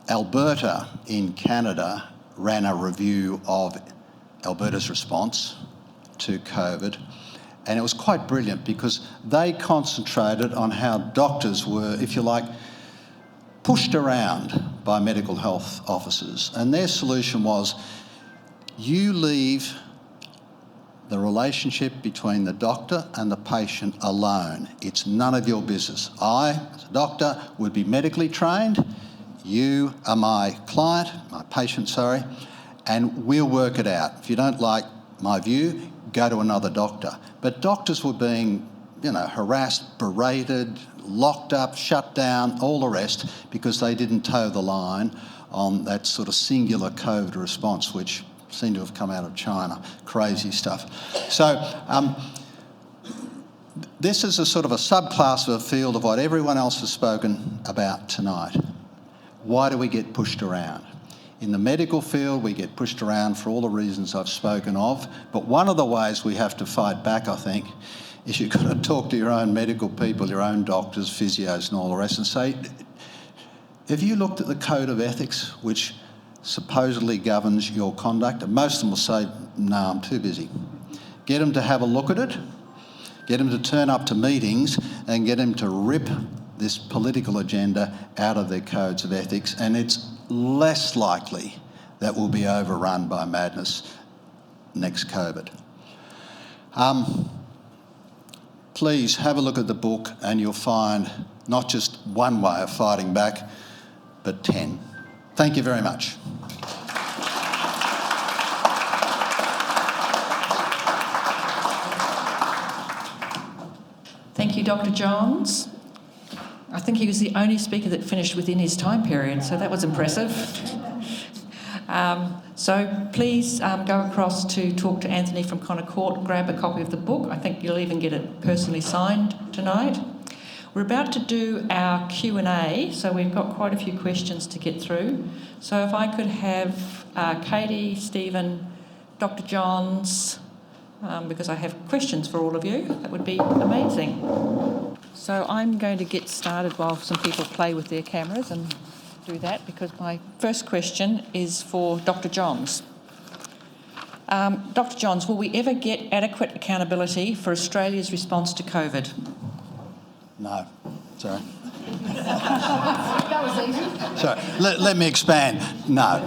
Alberta in Canada ran a review of Alberta's response to COVID, and it was quite brilliant because they concentrated on how doctors were, if you like, pushed around by medical health officers. And their solution was, you leave the relationship between the doctor and the patient alone. It's none of your business. I, as a doctor, would be medically trained. You are my client, my patient, sorry, and we'll work it out. If you don't like my view, go to another doctor. But doctors were being, harassed, berated, locked up, shut down, all the rest, because they didn't toe the line on that sort of singular COVID response, which seemed to have come out of China. Crazy stuff. So this is a sort of a subclass of a field of what everyone else has spoken about tonight. Why do we get pushed around? In the medical field, we get pushed around for all the reasons I've spoken of, but one of the ways we have to fight back, I think, is you've got to talk to your own medical people, your own doctors, physios and all the rest, and say, have you looked at the code of ethics which supposedly governs your conduct? And most of them will say, no, I'm too busy. Get them to have a look at it, get them to turn up to meetings and get them to rip this political agenda out of their codes of ethics, and it's less likely that we'll be overrun by madness next COVID. Please have a look at the book and you'll find not just one way of fighting back, but 10. Thank you very much. Thank you, Dr. Johns. I think he was the only speaker that finished within his time period, so that was impressive. So please go across to talk to Anthony from Connor Court, grab a copy of the book. I think you'll even get it personally signed tonight. We're about to do our Q&A, so we've got quite a few questions to get through. So if I could have Katy, Stephen, Dr. Johns, because I have questions for all of you, that would be amazing. So I'm going to get started while some people play with their cameras and do that, because my first question is for Dr. Johns. Dr. Johns, will we ever get adequate accountability for Australia's response to COVID? No. Sorry. That was easy. Sorry. Let me expand. No.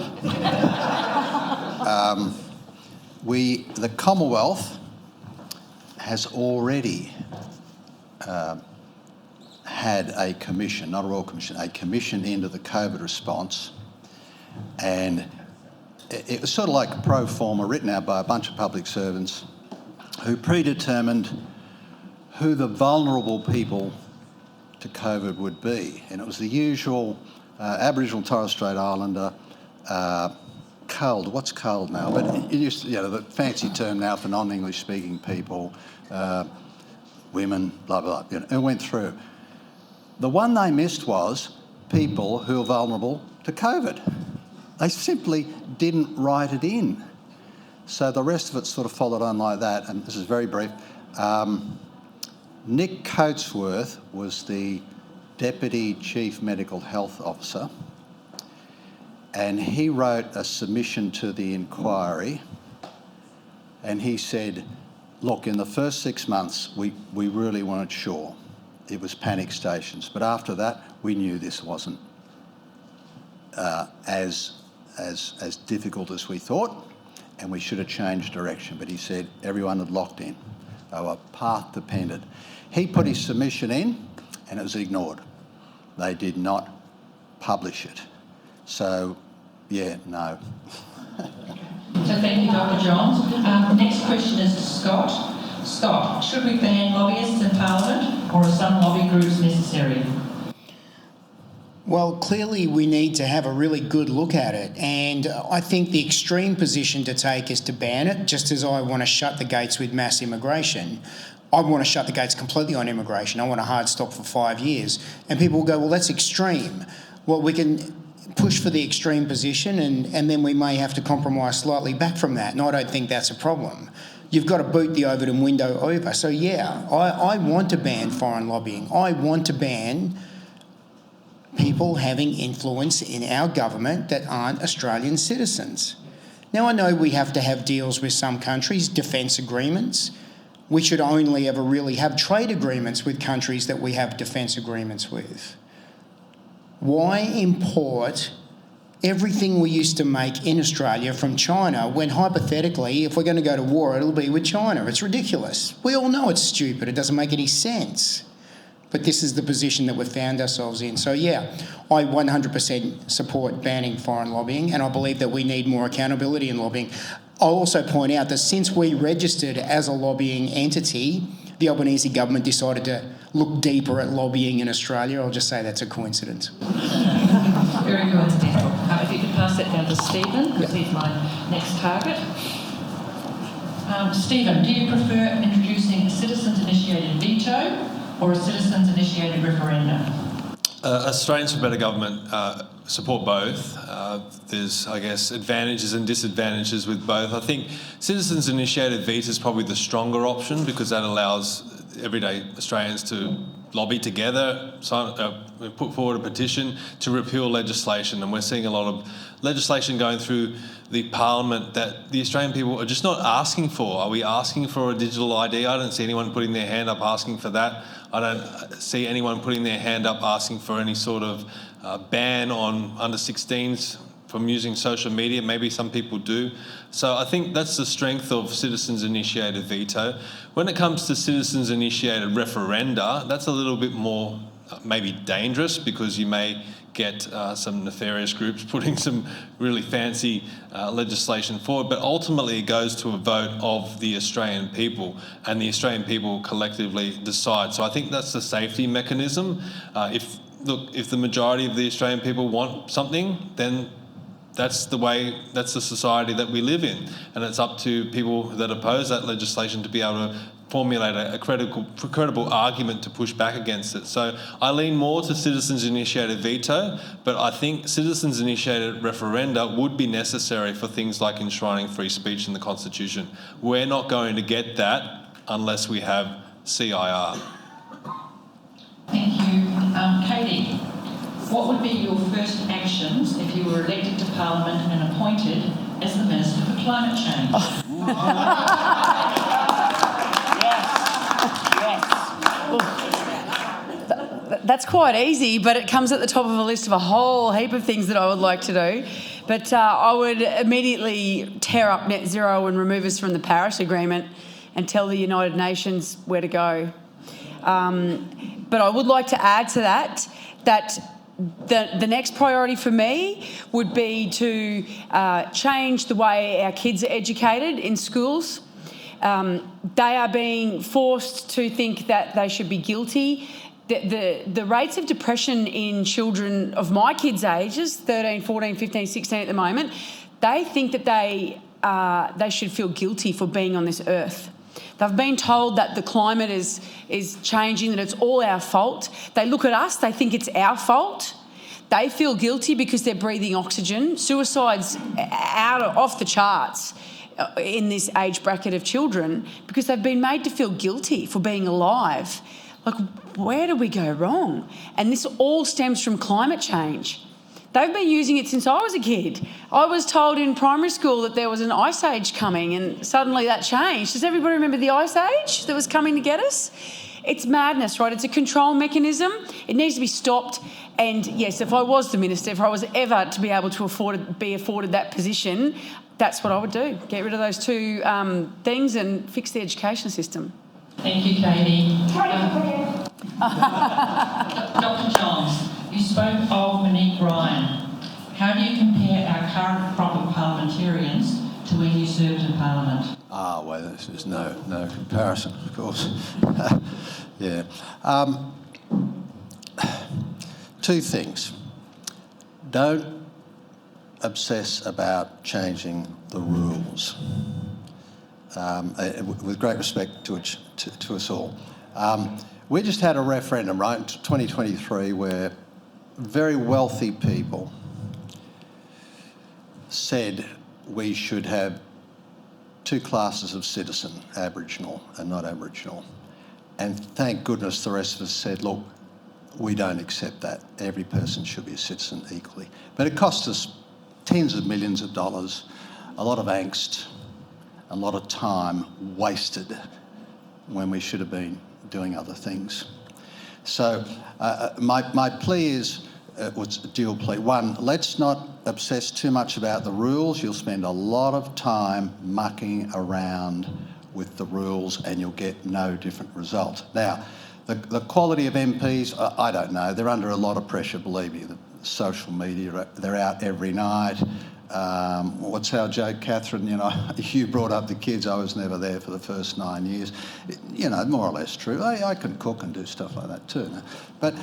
The Commonwealth has already had a commission, not a royal commission, a commission into the COVID response, and it was sort of like a pro forma written out by a bunch of public servants who predetermined who the vulnerable people to COVID would be. And it was the usual Aboriginal Torres Strait Islander, culled. What's culled now? But it used to, the fancy term now for non-English speaking people, women, blah, blah, blah. It went through. The one they missed was people who are vulnerable to COVID. They simply didn't write it in. So the rest of it sort of followed on like that, and this is very brief. Nick Coatsworth was the Deputy Chief Medical Health Officer, and he wrote a submission to the inquiry, and he said, look, in the first 6 months, we really weren't sure. It was panic stations, but after that, we knew this wasn't as difficult as we thought, and we should have changed direction. But he said everyone had locked in. They were path dependent. He put his submission in, and it was ignored. They did not publish it. So, yeah, no. So thank you, Dr. Johns. Next question is to Scott. Scott, should we ban lobbyists in Parliament, or are some lobby groups necessary? Well, clearly we need to have a really good look at it, and I think the extreme position to take is to ban it, just as I want to shut the gates with mass immigration. I want to shut the gates completely on immigration. I want a hard stop for 5 years. And people will go, well, that's extreme. Well, we can push for the extreme position and then we may have to compromise slightly back from that, and I don't think that's a problem. You've got to boot the Overton window over. So, yeah, I want to ban foreign lobbying. I want to ban people having influence in our government that aren't Australian citizens. Now, I know we have to have deals with some countries, defence agreements. We should only ever really have trade agreements with countries that we have defence agreements with. Why import everything we used to make in Australia from China when, hypothetically, if we're going to go to war, it'll be with China? It's ridiculous. We all know it's stupid. It doesn't make any sense. But this is the position that we've found ourselves in. So, yeah, I 100% support banning foreign lobbying, and I believe that we need more accountability in lobbying. I'll also point out that since we registered as a lobbying entity, the Albanese government decided to look deeper at lobbying in Australia. I'll just say that's a coincidence. Very coincidental. If you could pass that down to Stephen, because he's my next target. Stephen, do you prefer introducing a citizens-initiated veto or a citizens-initiated referendum? Australians for Better Government support both. There's, I guess, advantages and disadvantages with both. I think citizens-initiated veto is probably the stronger option because that allows everyday Australians to lobby together, put forward a petition to repeal legislation, and we're seeing a lot of legislation going through the Parliament that the Australian people are just not asking for. Are we asking for a digital ID? I don't see anyone putting their hand up asking for that. I don't see anyone putting their hand up asking for any sort of ban on under 16s from using social media. Maybe some people do. So I think that's the strength of citizens-initiated veto. When it comes to citizens-initiated referenda, that's a little bit more maybe dangerous because you may get some nefarious groups putting some really fancy legislation forward, but ultimately it goes to a vote of the Australian people, and the Australian people collectively decide. So I think that's the safety mechanism. If the majority of the Australian people want something, then that's the society that we live in, and it's up to people that oppose that legislation to be able to formulate a credible argument to push back against it. So I lean more to citizens-initiated veto, but I think citizens-initiated referenda would be necessary for things like enshrining free speech in the Constitution. We're not going to get that unless we have CIR. Thank you. Katy, what would be your first actions if you were elected to Parliament and appointed as the Minister for Climate Change? That's quite easy, but it comes at the top of a list of a whole heap of things that I would like to do. But I would immediately tear up net zero and remove us from the Paris Agreement and tell the United Nations where to go. But I would like to add to that the next priority for me would be to change the way our kids are educated in schools. They are being forced to think that they should be guilty. The rates of depression in children of my kids' ages, 13, 14, 15, 16 at the moment, they think that they should feel guilty for being on this earth. They've been told that the climate is changing, that it's all our fault. They look at us, they think it's our fault. They feel guilty because they're breathing oxygen. Suicide's off the charts in this age bracket of children because they've been made to feel guilty for being alive. Like, where do we go wrong? And this all stems from climate change. They've been using it since I was a kid. I was told in primary school that there was an ice age coming and suddenly that changed. Does everybody remember the ice age that was coming to get us? It's madness, right? It's a control mechanism. It needs to be stopped. And yes, if I was the minister, if I was ever to be able to be afforded that position, that's what I would do. Get rid of those two things and fix the education system. Thank you, Katy. Dr. Johns, you spoke of Monique Ryan. How do you compare our current crop of parliamentarians to when you served in Parliament? Well, there's no comparison, of course. Yeah. Two things. Don't obsess about changing the rules. With great respect to us all. We just had a referendum, right, in 2023, where very wealthy people said we should have two classes of citizen, Aboriginal and not Aboriginal. And thank goodness the rest of us said, look, we don't accept that. Every person should be a citizen equally. But it cost us tens of millions of dollars, a lot of angst, a lot of time wasted when we should have been doing other things. So my plea is, was a dual plea. One, let's not obsess too much about the rules. You'll spend a lot of time mucking around with the rules and you'll get no different result. Now, The quality of MPs, I don't know. They're under a lot of pressure, believe me. The social media, they're out every night. What's our joke, Catherine? You know, you brought up the kids. I was never there for the first 9 years. You know, more or less true. I can cook and do stuff like that too. No? But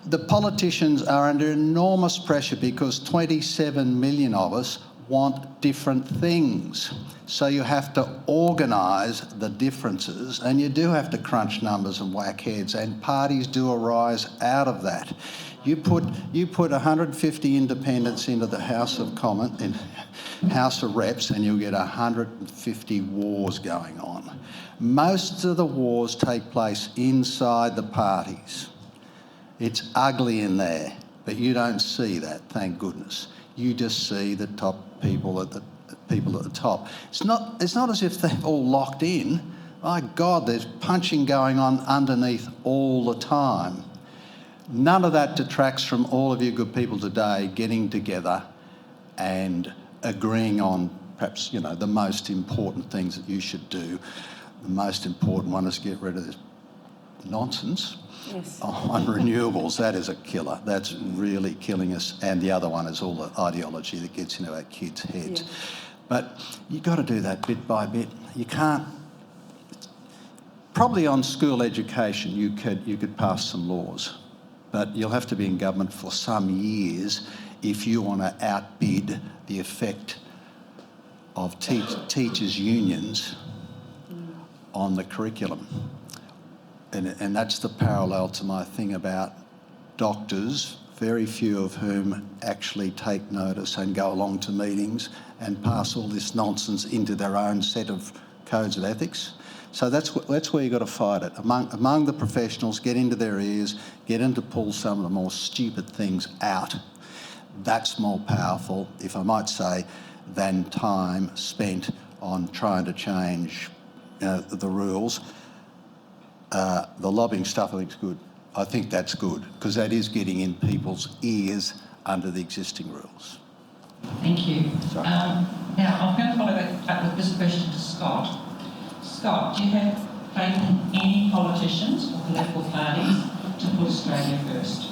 the politicians are under enormous pressure because 27 million of us want different things. So you have to organise the differences, and you do have to crunch numbers and whack heads, and parties do arise out of that. You put 150 independents into the House of Commons, in House of Reps, and you'll get 150 wars going on. Most of the wars take place inside the parties. It's ugly in there, but you don't see that, thank goodness. You just see the top people at the top. It's not as if they're all locked in. My God, there's punching going on underneath all the time. None of that detracts from all of you good people today getting together and agreeing on perhaps, you know, the most important things that you should do. The most important one is get rid of this nonsense. Yes. On renewables. That is a killer. That's really killing us. And the other one is all the ideology that gets into our kids' heads. Yeah. But you've got to do that bit by bit. You can't... Probably on school education you could pass some laws, but you'll have to be in government for some years if you want to outbid the effect of teachers' unions on the curriculum. And that's the parallel to my thing about doctors, very few of whom actually take notice and go along to meetings and pass all this nonsense into their own set of codes of ethics. So that's where you've got to fight it. Among the professionals, get into their ears, get them to pull some of the more stupid things out. That's more powerful, if I might say, than time spent on trying to change the rules. The lobbying stuff I think is good. I think that's good because that is getting in people's ears under the existing rules. Thank you. Now, I'm going to follow that up with this question to Scott. Scott, do you have faith in any politicians or political parties to put Australia first?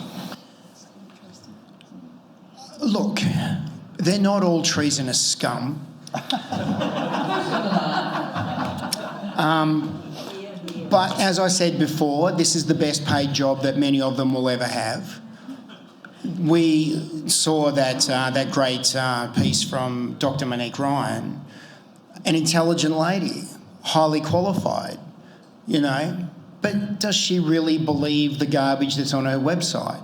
Look, they're not all treasonous scum. But as I said before, this is the best paid job that many of them will ever have. We saw that great piece from Dr. Monique Ryan, an intelligent lady, highly qualified, you know, but does she really believe the garbage that's on her website?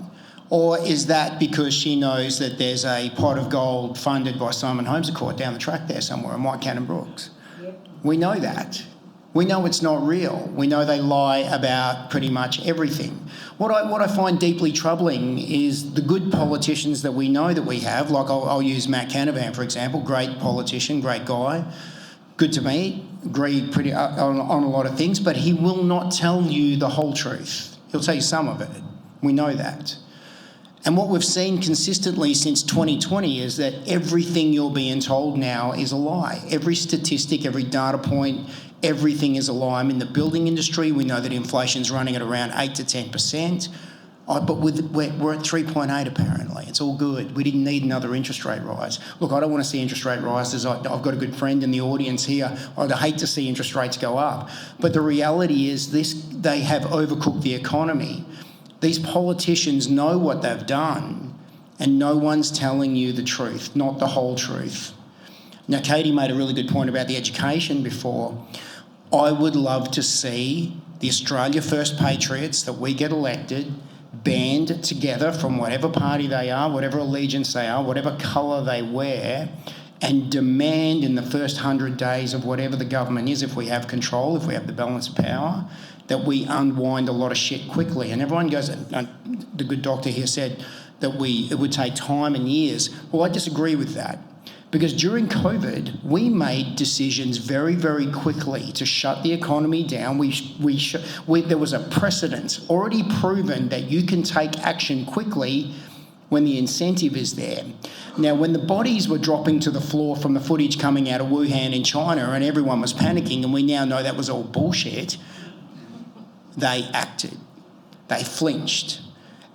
Or is that because she knows that there's a pot of gold funded by Simon Holmes Court down the track there somewhere in White Cannon Brooks? Yep. We know that. We know it's not real. We know they lie about pretty much everything. What I find deeply troubling is the good politicians that we know that we have, like I'll use Matt Canavan, for example, great politician, great guy, good to me, agree pretty on a lot of things, but he will not tell you the whole truth. He'll tell you some of it. We know that. And what we've seen consistently since 2020 is that everything you're being told now is a lie. Every statistic, every data point, everything is a lie. In the building industry, we know that inflation's running at around 8 to 10%, but we're at 3.8 apparently. It's all good. We didn't need another interest rate rise. Look, I don't want to see interest rate rises. I've got a good friend in the audience here. I'd hate to see interest rates go up. But the reality is they have overcooked the economy. These politicians know what they've done, and no one's telling you the truth, not the whole truth. Now, Katy made a really good point about the education before. I would love to see the Australia First Patriots that we get elected band together from whatever party they are, whatever allegiance they are, whatever colour they wear, and demand in the first 100 days of whatever the government is, if we have control, if we have the balance of power, that we unwind a lot of shit quickly. And everyone goes, the good doctor here said that it would take time and years. Well, I disagree with that. Because during COVID, we made decisions very, very quickly to shut the economy down. There was a precedent already proven that you can take action quickly when the incentive is there. Now, when the bodies were dropping to the floor from the footage coming out of Wuhan in China and everyone was panicking, and we now know that was all bullshit, they acted. They flinched.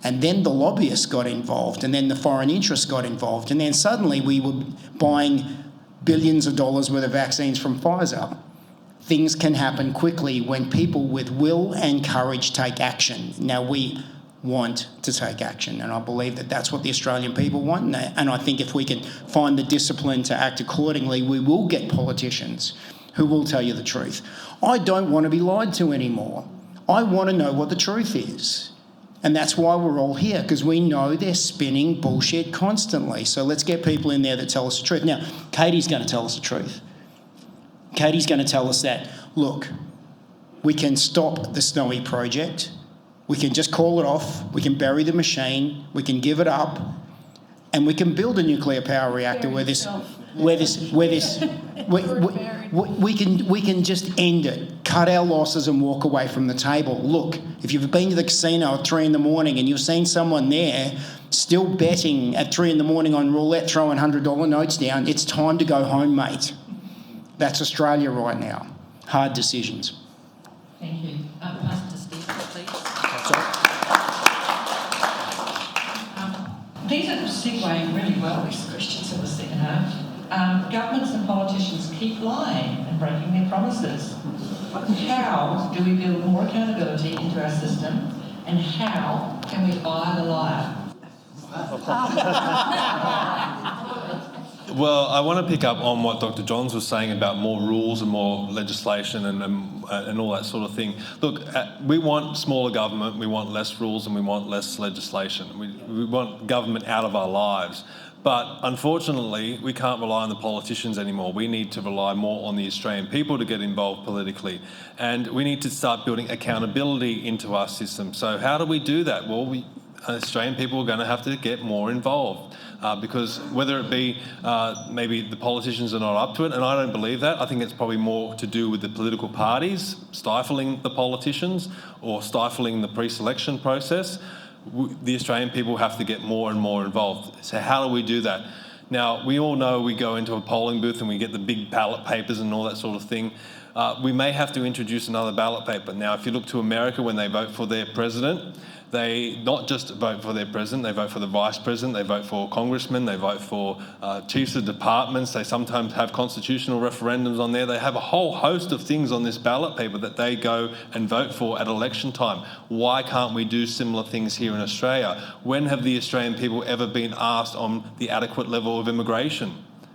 And then the lobbyists got involved, and then the foreign interests got involved, and then suddenly we were buying billions of dollars worth of vaccines from Pfizer. Things can happen quickly when people with will and courage take action. Now, we want to take action, and I believe that that's what the Australian people want, and I think if we can find the discipline to act accordingly, we will get politicians who will tell you the truth. I don't want to be lied to anymore. I want to know what the truth is. And that's why we're all here, because we know they're spinning bullshit constantly. So let's get people in there that tell us the truth. Now, Katy's going to tell us the truth. Katy's going to tell us that, look, we can stop the Snowy project. We can just call it off. We can bury the machine. We can give it up. And we can build a nuclear power reactor we can just end it, cut our losses and walk away from the table. Look, if you've been to the casino at 3 a.m. and you've seen someone there still betting at 3 a.m. on roulette, throwing $100 notes down, it's time to go home, mate. That's Australia right now. Hard decisions. Thank you. Pass to Steve, please. These are segueing really well, these questions in the second half. Governments and politicians keep lying and breaking their promises. How do we build more accountability into our system, and how can we buy the liar? Well, I want to pick up on what Dr. Johns was saying about more rules and more legislation and all that sort of thing. Look, we want smaller government, we want less rules, and we want less legislation. We want government out of our lives. But unfortunately, we can't rely on the politicians anymore. We need to rely more on the Australian people to get involved politically. And we need to start building accountability into our system. So how do we do that? Well, Australian people are going to have to get more involved. Because whether it be maybe the politicians are not up to it, and I don't believe that. I think it's probably more to do with the political parties stifling the politicians or stifling the pre-selection process. The Australian people have to get more and more involved. So how do we do that? Now, we all know we go into a polling booth and we get the big ballot papers and all that sort of thing. We may have to introduce another ballot paper. Now, if you look to America when they vote for their president, they not just vote for their president, they vote for the vice president, they vote for congressmen, they vote for chiefs of departments, they sometimes have constitutional referendums on there. They have a whole host of things on this ballot paper that they go and vote for at election time. Why can't we do similar things here in Australia? When have the Australian people ever been asked on the adequate level of immigration?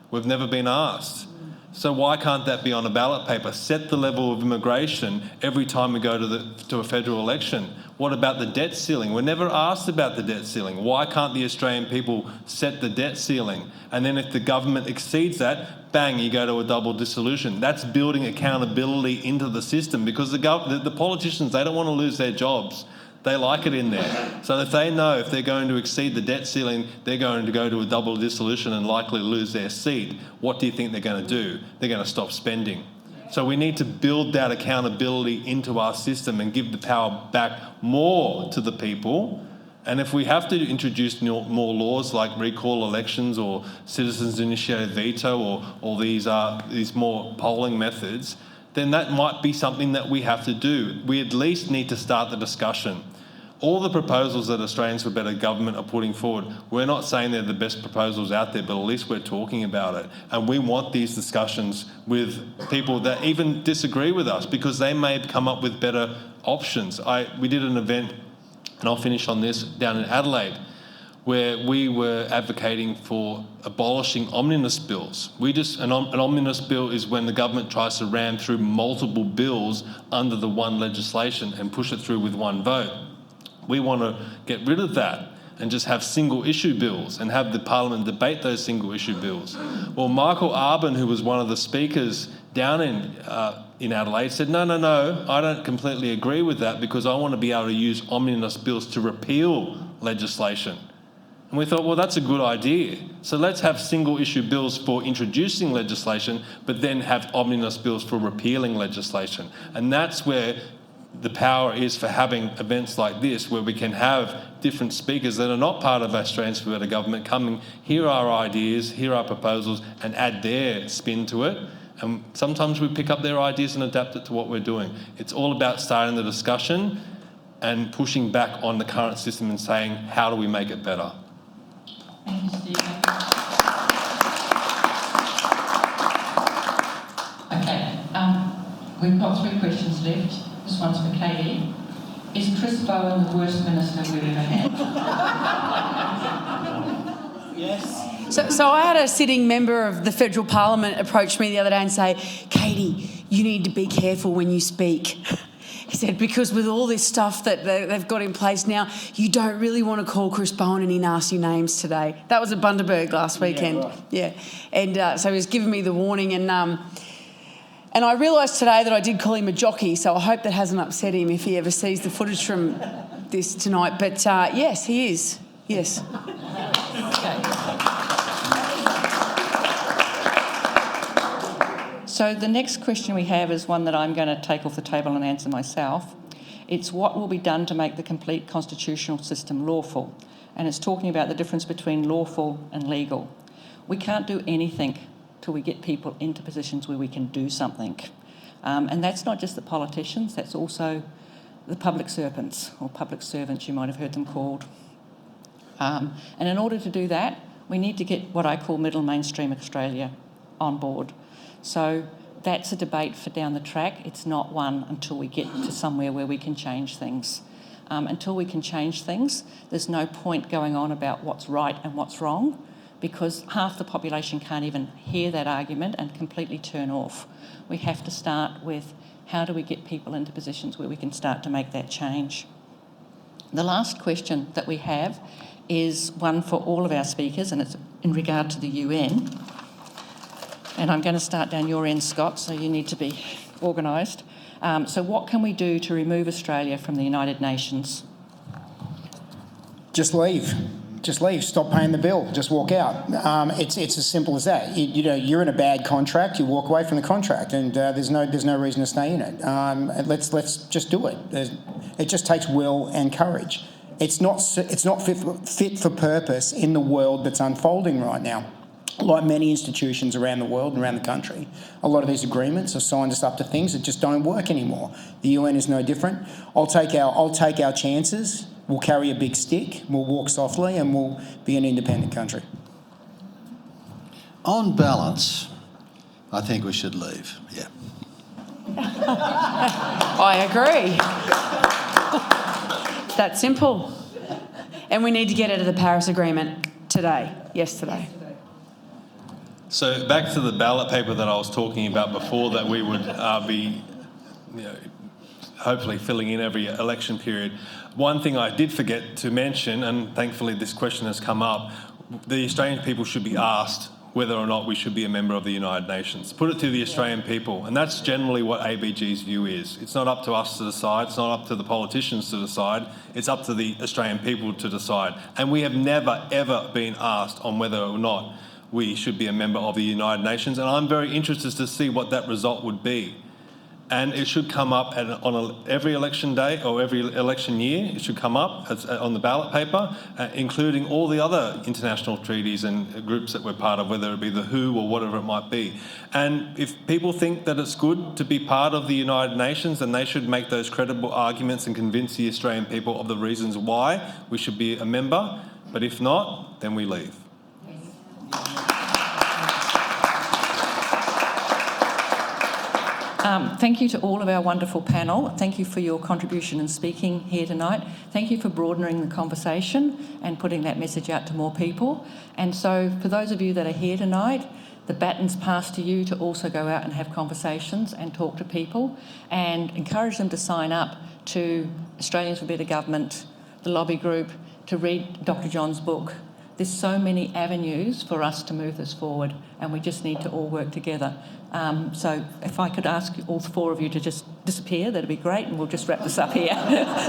We've never been asked. So why can't that be on a ballot paper? Set the level of immigration every time we go to a federal election. What about the debt ceiling? We're never asked about the debt ceiling. Why can't the Australian people set the debt ceiling? And then if the government exceeds that, bang, you go to a double dissolution. That's building accountability into the system, because the politicians, they don't want to lose their jobs. They like it in there. So if they know if they're going to exceed the debt ceiling, they're going to go to a double dissolution and likely lose their seat, what do you think they're going to do? They're going to stop spending. So we need to build that accountability into our system and give the power back more to the people. And if we have to introduce more laws like recall elections or citizens initiated veto or these more polling methods, then that might be something that we have to do. We at least need to start the discussion. All the proposals that Australians for Better Government are putting forward, we're not saying they're the best proposals out there, but at least we're talking about it. And we want these discussions with people that even disagree with us, because they may come up with better options. We did an event, and I'll finish on this, down in Adelaide, where we were advocating for abolishing omnibus bills. An omnibus bill is when the government tries to ram through multiple bills under the one legislation and push it through with one vote. We want to get rid of that and just have single issue bills and have the Parliament debate those single issue bills. Well, Michael Arbin, who was one of the speakers down in Adelaide, said, no, I don't completely agree with that, because I want to be able to use omnibus bills to repeal legislation. And we thought, well, that's a good idea. So let's have single issue bills for introducing legislation, but then have omnibus bills for repealing legislation. And that's where the power is for having events like this, where we can have different speakers that are not part of Australians for Better Government coming, hear our ideas, hear our proposals, and add their spin to it. And sometimes we pick up their ideas and adapt it to what we're doing. It's all about starting the discussion and pushing back on the current system and saying, how do we make it better? Thank you, Stephen. Okay, we've got 3 questions left. This one's for Katy. Is Chris Bowen the worst minister we've ever had? Yes. So I had a sitting member of the federal parliament approach me the other day and say, Katy, you need to be careful when you speak. He said, because with all this stuff that they've got in place now, you don't really want to call Chris Bowen any nasty names today. That was at Bundaberg last weekend. Yeah, right. Yeah. And so he was giving me the warning, and I realised today that I did call him a jockey, so I hope that hasn't upset him if he ever sees the footage from this tonight. But yes, he is. Yes. So the next question we have is one that I'm going to take off the table and answer myself. It's what will be done to make the complete constitutional system lawful? And it's talking about the difference between lawful and legal. We can't do anything till we get people into positions where we can do something. And that's not just the politicians, that's also the public servants, or public servants you might have heard them called. And in order to do that, we need to get what I call middle mainstream Australia on board. So that's a debate for down the track. It's not one until we get to somewhere where we can change things. Until we can change things, there's no point going on about what's right and what's wrong, because half the population can't even hear that argument and completely turn off. We have to start with how do we get people into positions where we can start to make that change. The last question that we have is one for all of our speakers, and it's in regard to the UN. And I'm going to start down your end, Scott, so you need to be organised. So what can we do to remove Australia from the United Nations? Just leave. Just leave. Stop paying the bill. Just walk out. It's as simple as that. You're in a bad contract. You walk away from the contract, and there's no reason to stay in it. Let's just do it. It just takes will and courage. It's not fit for purpose in the world that's unfolding right now. Like many institutions around the world and around the country, a lot of these agreements have signed us up to things that just don't work anymore. The UN is no different. I'll take our chances. We'll carry a big stick. We'll walk softly, and we'll be an independent country. On balance, I think we should leave. Yeah. I agree. It's that simple. And we need to get out of the Paris Agreement yesterday. So back to the ballot paper that I was talking about before, that we would be hopefully filling in every election period. One thing I did forget to mention, and thankfully this question has come up, the Australian people should be asked whether or not we should be a member of the United Nations. Put it to the Australian people, and that's generally what ABG's view is. It's not up to us to decide, it's not up to the politicians to decide, it's up to the Australian people to decide. And we have never, ever been asked on whether or not we should be a member of the United Nations, and I'm very interested to see what that result would be. And it should come up every election day or every election year. It should come up on the ballot paper, including all the other international treaties and groups that we're part of, whether it be the WHO or whatever it might be. And if people think that it's good to be part of the United Nations, then they should make those credible arguments and convince the Australian people of the reasons why we should be a member. But if not, then we leave. Thank you to all of our wonderful panel. Thank you for your contribution in speaking here tonight. Thank you for broadening the conversation and putting that message out to more people. And so for those of you that are here tonight, the baton's passed to you to also go out and have conversations and talk to people and encourage them to sign up to Australians for Better Government, the lobby group, to read Dr. John's book. There's so many avenues for us to move this forward, and we just need to all work together. So if I could ask all 4 of you to just disappear, that'd be great, and we'll just wrap this up here.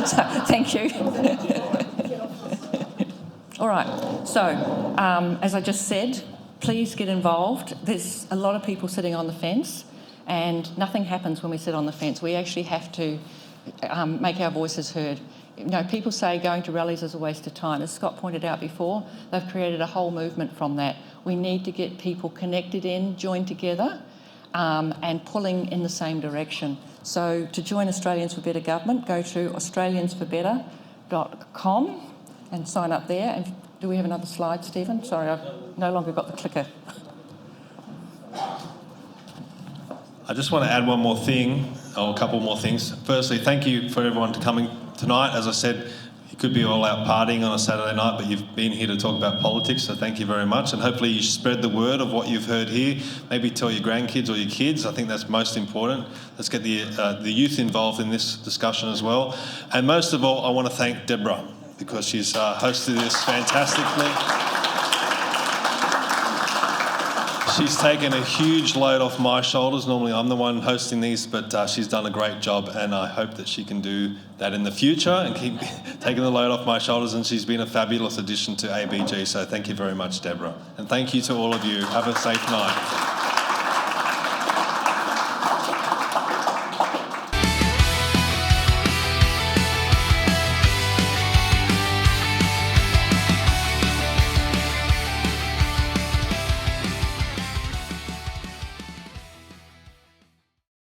So thank you. All right. So as I just said, please get involved. There's a lot of people sitting on the fence, and nothing happens when we sit on the fence. We actually have to make our voices heard. People say going to rallies is a waste of time. As Scott pointed out before, they've created a whole movement from that. We need to get people connected in, joined together, and pulling in the same direction. So to join Australians for Better Government, go to australiansforbetter.com and sign up there. And do we have another slide, Stephen? Sorry, I've no longer got the clicker. I just want to add one more thing, or a couple more things. Firstly, thank you for everyone for coming tonight. As I said, you could be all out partying on a Saturday night, but you've been here to talk about politics, so thank you very much. And hopefully you spread the word of what you've heard here. Maybe tell your grandkids or your kids. I think that's most important. Let's get the youth involved in this discussion as well. And most of all, I want to thank Deborah, because she's hosted this fantastically. She's taken a huge load off my shoulders. Normally I'm the one hosting these, but she's done a great job, and I hope that she can do that in the future and keep taking the load off my shoulders, and she's been a fabulous addition to ABG. So thank you very much, Deborah. And thank you to all of you. Have a safe night.